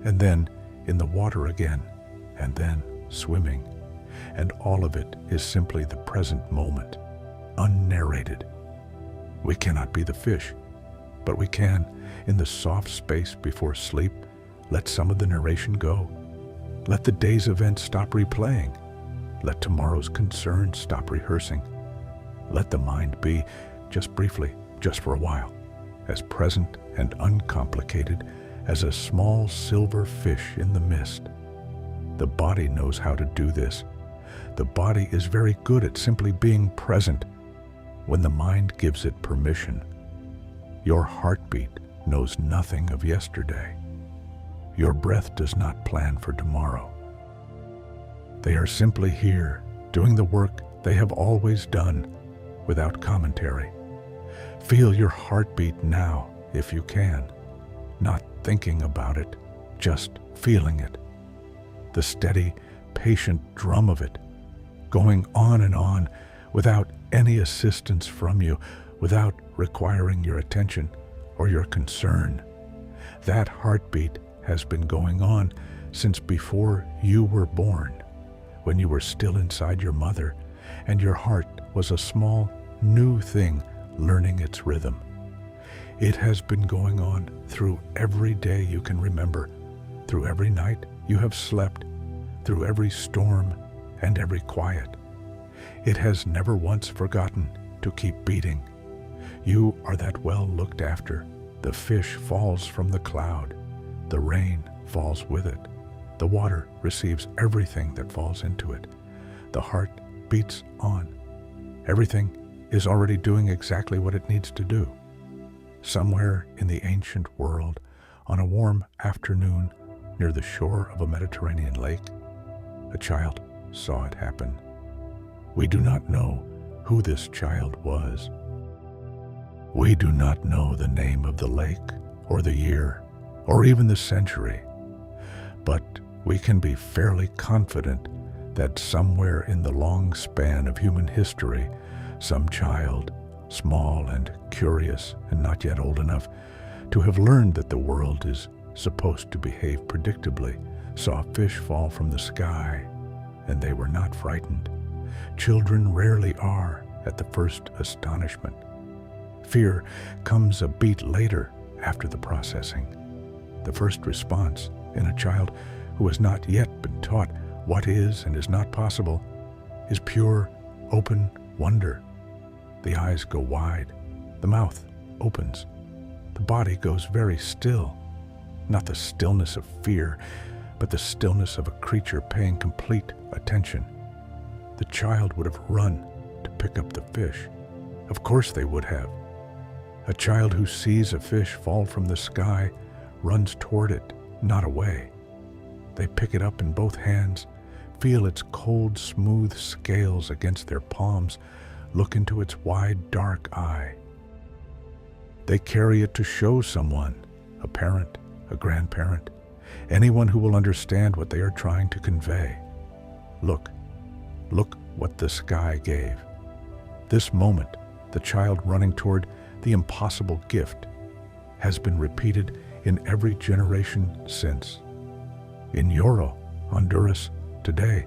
and then in the water again, and then swimming. And all of it is simply the present moment, unnarrated. We cannot be the fish, but we can, in the soft space before sleep, let some of the narration go. Let the day's events stop replaying. Let tomorrow's concerns stop rehearsing. Let the mind be, just briefly, just for a while, as present and uncomplicated as a small silver fish in the mist. The body knows how to do this. The body is very good at simply being present when the mind gives it permission. Your heartbeat knows nothing of yesterday. Your breath does not plan for tomorrow. They are simply here, doing the work they have always done, without commentary. Feel your heartbeat now, if you can, not thinking about it, just feeling it. The steady, patient drum of it, going on and on, without any assistance from you, without requiring your attention or your concern. That heartbeat has been going on since before you were born, when you were still inside your mother, and your heart was a small, new thing learning its rhythm. It has been going on through every day you can remember, through every night you have slept, through every storm and every quiet. It has never once forgotten to keep beating. You are that well looked after. The fish falls from the cloud. The rain falls with it. The water receives everything that falls into it. The heart beats on. Everything is already doing exactly what it needs to do. Somewhere in the ancient world, on a warm afternoon near the shore of a Mediterranean lake, a child saw it happen. We do not know who this child was. We do not know the name of the lake, or the year, or even the century, but we can be fairly confident that somewhere in the long span of human history, some child, small and curious and not yet old enough to have learned that the world is supposed to behave predictably, saw a fish fall from the sky, and they were not frightened. Children rarely are at the first astonishment. Fear comes a beat later after the processing. The first response in a child who has not yet been taught what is and is not possible is pure, open wonder. The eyes go wide, the mouth opens, the body goes very still, not the stillness of fear, but the stillness of a creature paying complete attention. The child would have run to pick up the fish. Of course they would have. A child who sees a fish fall from the sky runs toward it, not away. They pick it up in both hands, feel its cold, smooth scales against their palms, look into its wide, dark eye. They carry it to show someone, a parent, a grandparent, anyone who will understand what they are trying to convey. Look what the sky gave. This moment, the child running toward the impossible gift, has been repeated in every generation since. In Yoro, Honduras, today,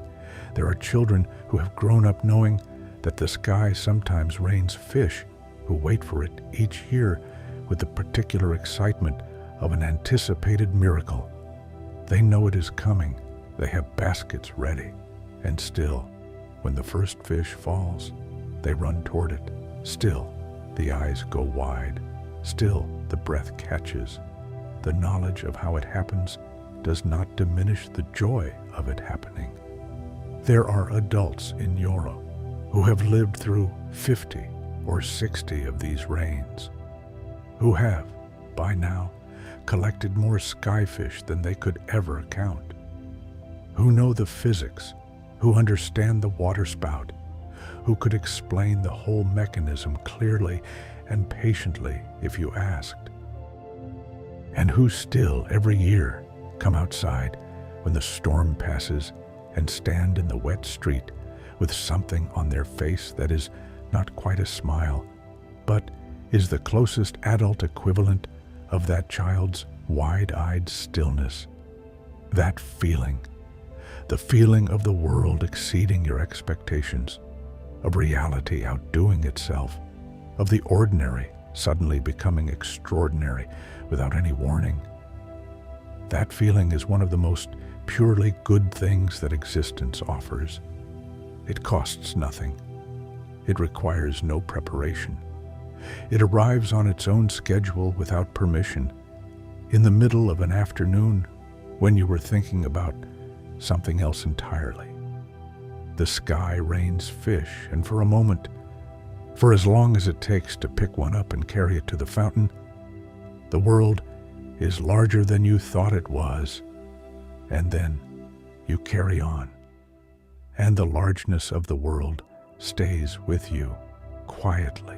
there are children who have grown up knowing that the sky sometimes rains fish who wait for it each year with the particular excitement of an anticipated miracle. They know it is coming. They have baskets ready. And still, when the first fish falls, they run toward it. Still, the eyes go wide. Still, the breath catches. The knowledge of how it happens does not diminish the joy of it happening. There are adults in Euro who have lived through 50 or 60 of these rains, who have, by now, collected more skyfish than they could ever count, who know the physics, who understand the waterspout, who could explain the whole mechanism clearly and patiently if you asked, and who still every year come outside when the storm passes and stand in the wet street with something on their face that is not quite a smile, but is the closest adult equivalent of that child's wide-eyed stillness. That feeling, the feeling of the world exceeding your expectations, of reality outdoing itself, of the ordinary suddenly becoming extraordinary without any warning. That feeling is one of the most purely good things that existence offers. It costs nothing. It requires no preparation. It arrives on its own schedule without permission, in the middle of an afternoon when you were thinking about something else entirely. The sky rains fish, and for a moment, for as long as it takes to pick one up and carry it to the fountain, the world is larger than you thought it was, and then you carry on, and the largeness of the world stays with you quietly,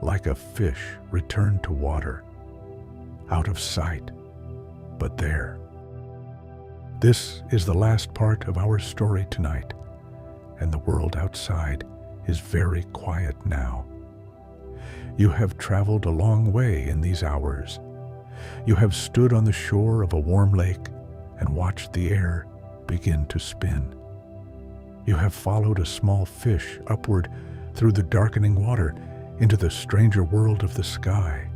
like a fish returned to water, out of sight, but there. This is the last part of our story tonight, and the world outside is very quiet now. You have traveled a long way in these hours. You have stood on the shore of a warm lake and watched the air begin to spin. You have followed a small fish upward through the darkening water into the stranger world of the sky.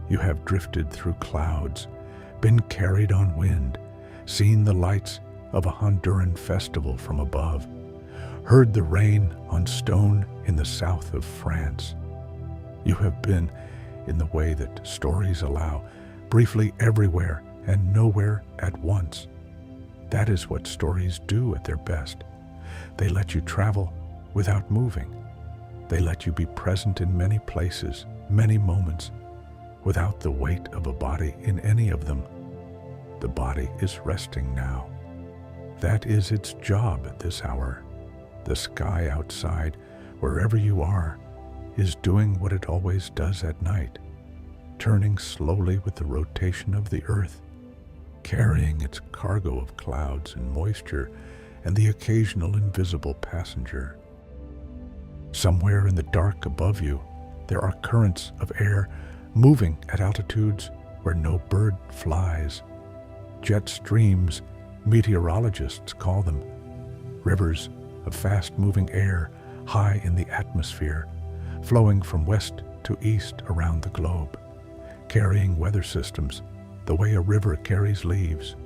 You have drifted through clouds, been carried on wind, seen the lights of a Honduran festival from above, heard the rain on stone in the south of France. You have been, in the way that stories allow, briefly everywhere and nowhere at once. That is what stories do at their best. They let you travel without moving. They let you be present in many places, many moments, without the weight of a body in any of them. The body is resting now. That is its job at this hour. The sky outside, wherever you are, is doing what it always does at night, turning slowly with the rotation of the earth, carrying its cargo of clouds and moisture and the occasional invisible passenger. Somewhere in the dark above you, there are currents of air moving at altitudes where no bird flies. Jet streams, meteorologists call them, rivers of fast-moving air high in the atmosphere, flowing from west to east around the globe, carrying weather systems the way a river carries leaves.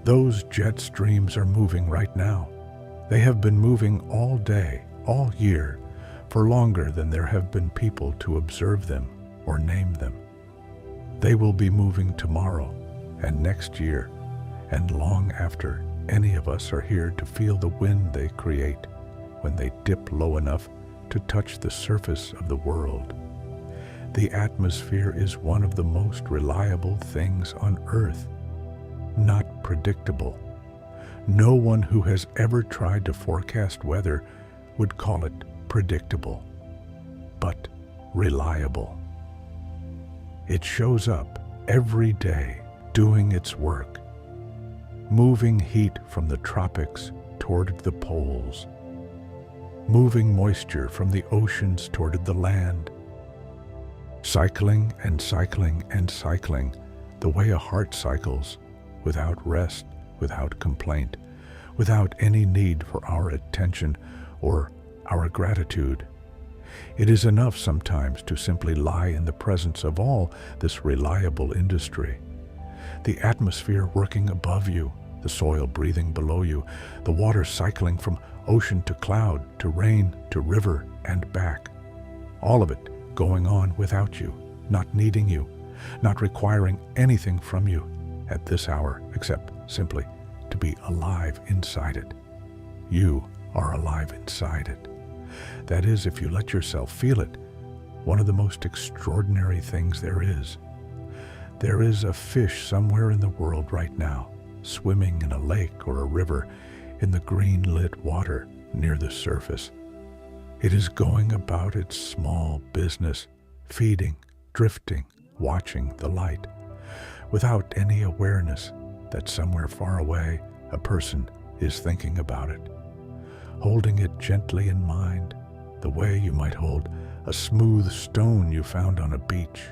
Those jet streams are moving right now. They have been moving all day, all year, for longer than there have been people to observe them or name them. They will be moving tomorrow and next year, and long after any of us are here to feel the wind they create when they dip low enough to touch the surface of the world. The atmosphere is one of the most reliable things on Earth. Not predictable. No one who has ever tried to forecast weather would call it predictable, but reliable. It shows up every day doing its work, moving heat from the tropics toward the poles, moving moisture from the oceans toward the land, cycling and cycling and cycling the way a heart cycles, without rest, without complaint, without any need for our attention or our gratitude. It is enough sometimes to simply lie in the presence of all this reliable industry. The atmosphere working above you, the soil breathing below you, the water cycling from ocean to cloud, to rain, to river, and back. All of it going on without you, not needing you, not requiring anything from you, at this hour except simply to be alive inside it. You are alive inside it. That is, if you let yourself feel it, one of the most extraordinary things there is. There is a fish somewhere in the world right now, swimming in a lake or a river in the green-lit water near the surface. It is going about its small business, feeding, drifting, watching the light, without any awareness that somewhere far away a person is thinking about it, holding it gently in mind, the way you might hold a smooth stone you found on a beach,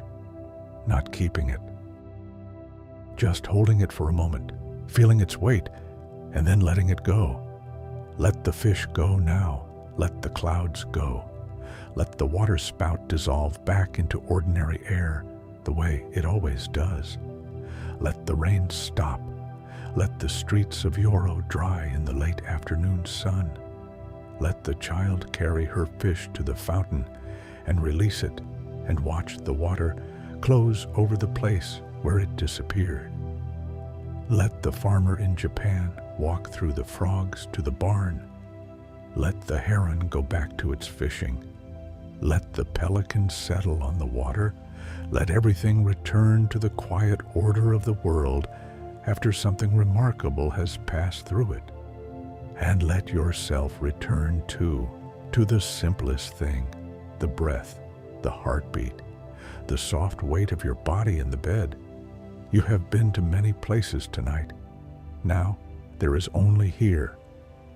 not keeping it, just holding it for a moment, feeling its weight, and then letting it go. Let the fish go now. Let the clouds go. Let the water spout dissolve back into ordinary air the way it always does. Let the rain stop. Let the streets of Yoro dry in the late afternoon sun. Let the child carry her fish to the fountain and release it and watch the water close over the place where it disappeared. Let the farmer in Japan walk through the frogs to the barn. Let the heron go back to its fishing. Let the pelican settle on the water. Let everything return to the quiet order of the world after something remarkable has passed through it. And let yourself return to the simplest thing, the breath, the heartbeat, the soft weight of your body in the bed. You have been to many places tonight. Now there is only here.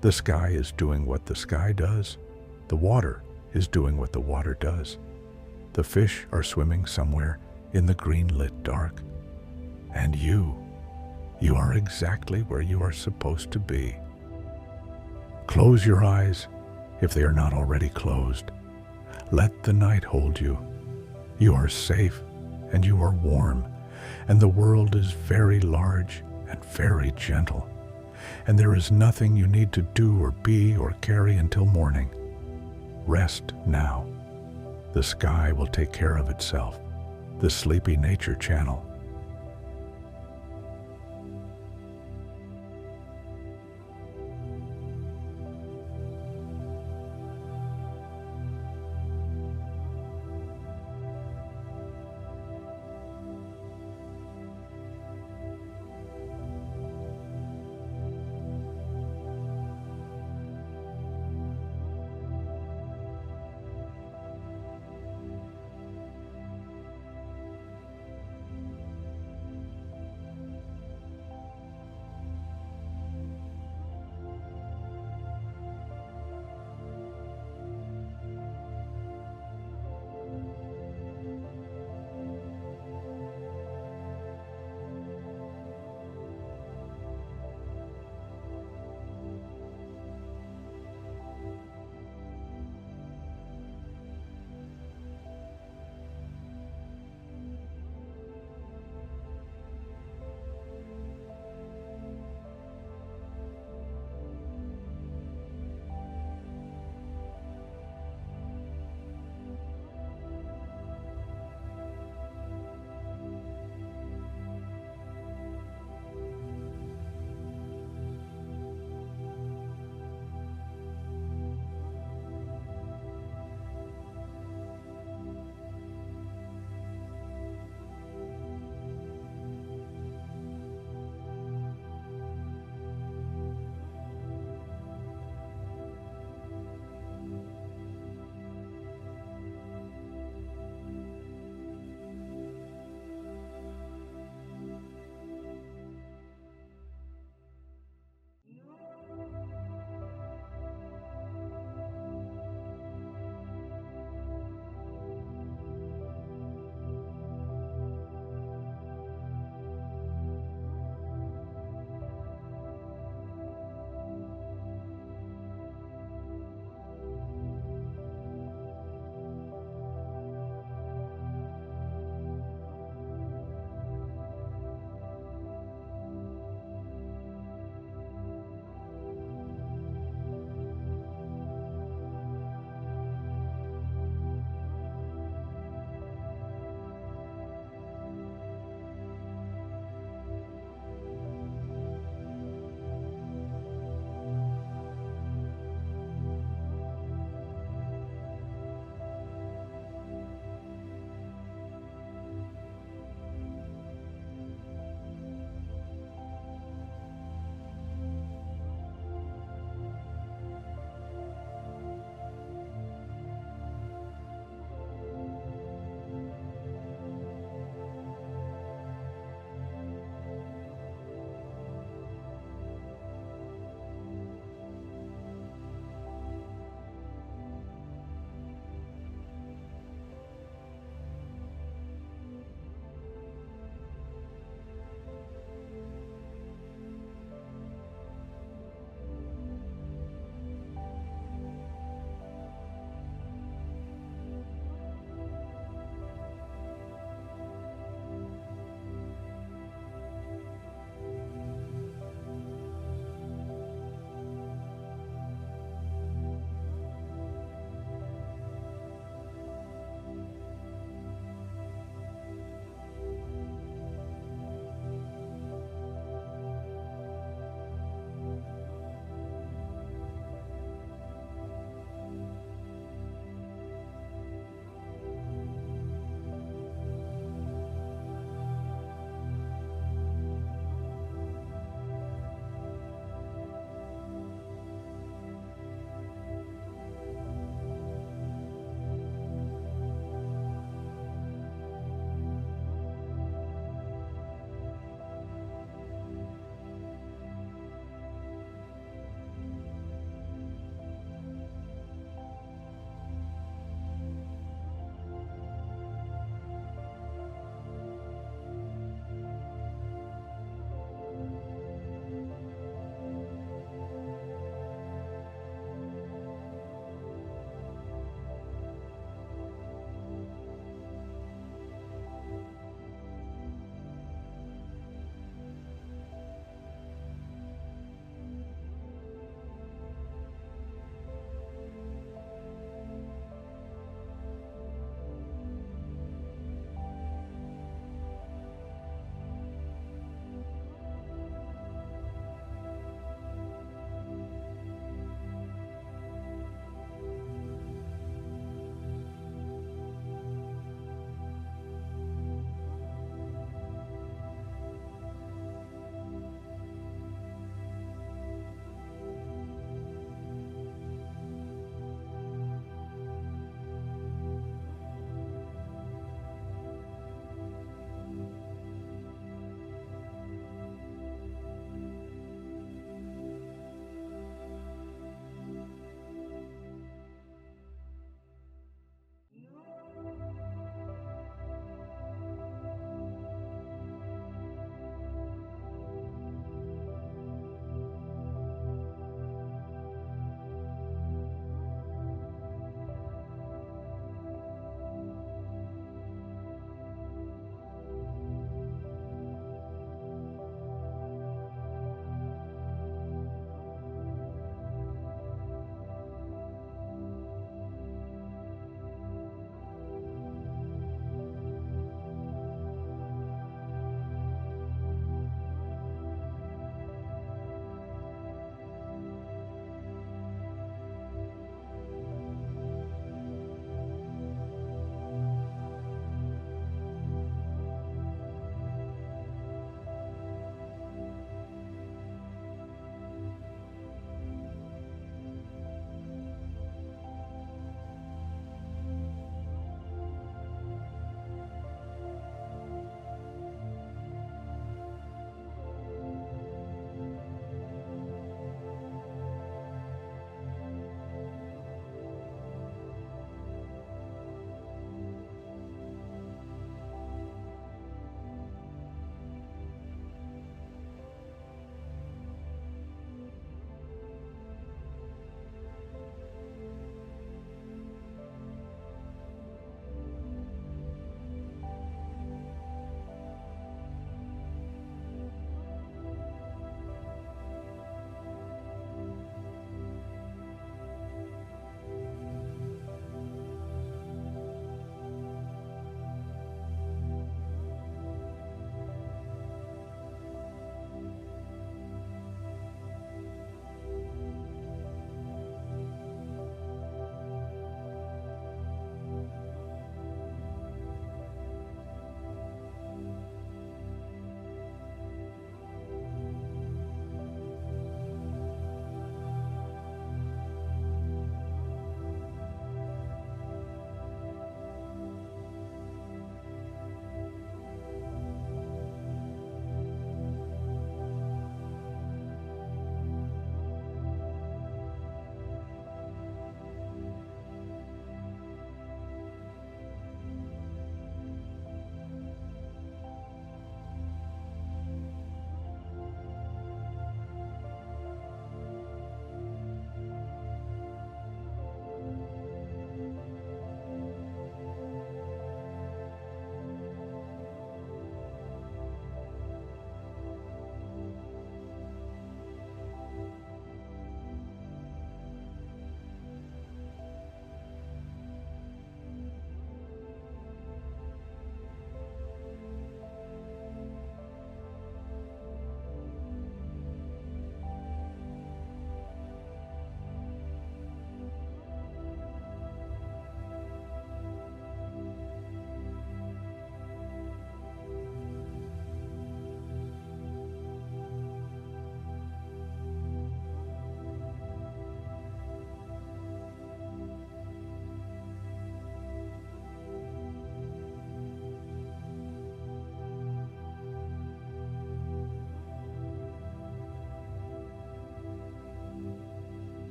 The sky is doing what the sky does. The water is doing what the water does. The fish are swimming somewhere in the green-lit dark. And you are exactly where you are supposed to be. Close your eyes if they are not already closed. Let the night hold you. You are safe and you are warm, and the world is very large and very gentle. And there is nothing you need to do or be or carry until morning. Rest now. The sky will take care of itself. The Sleepy Nature Channel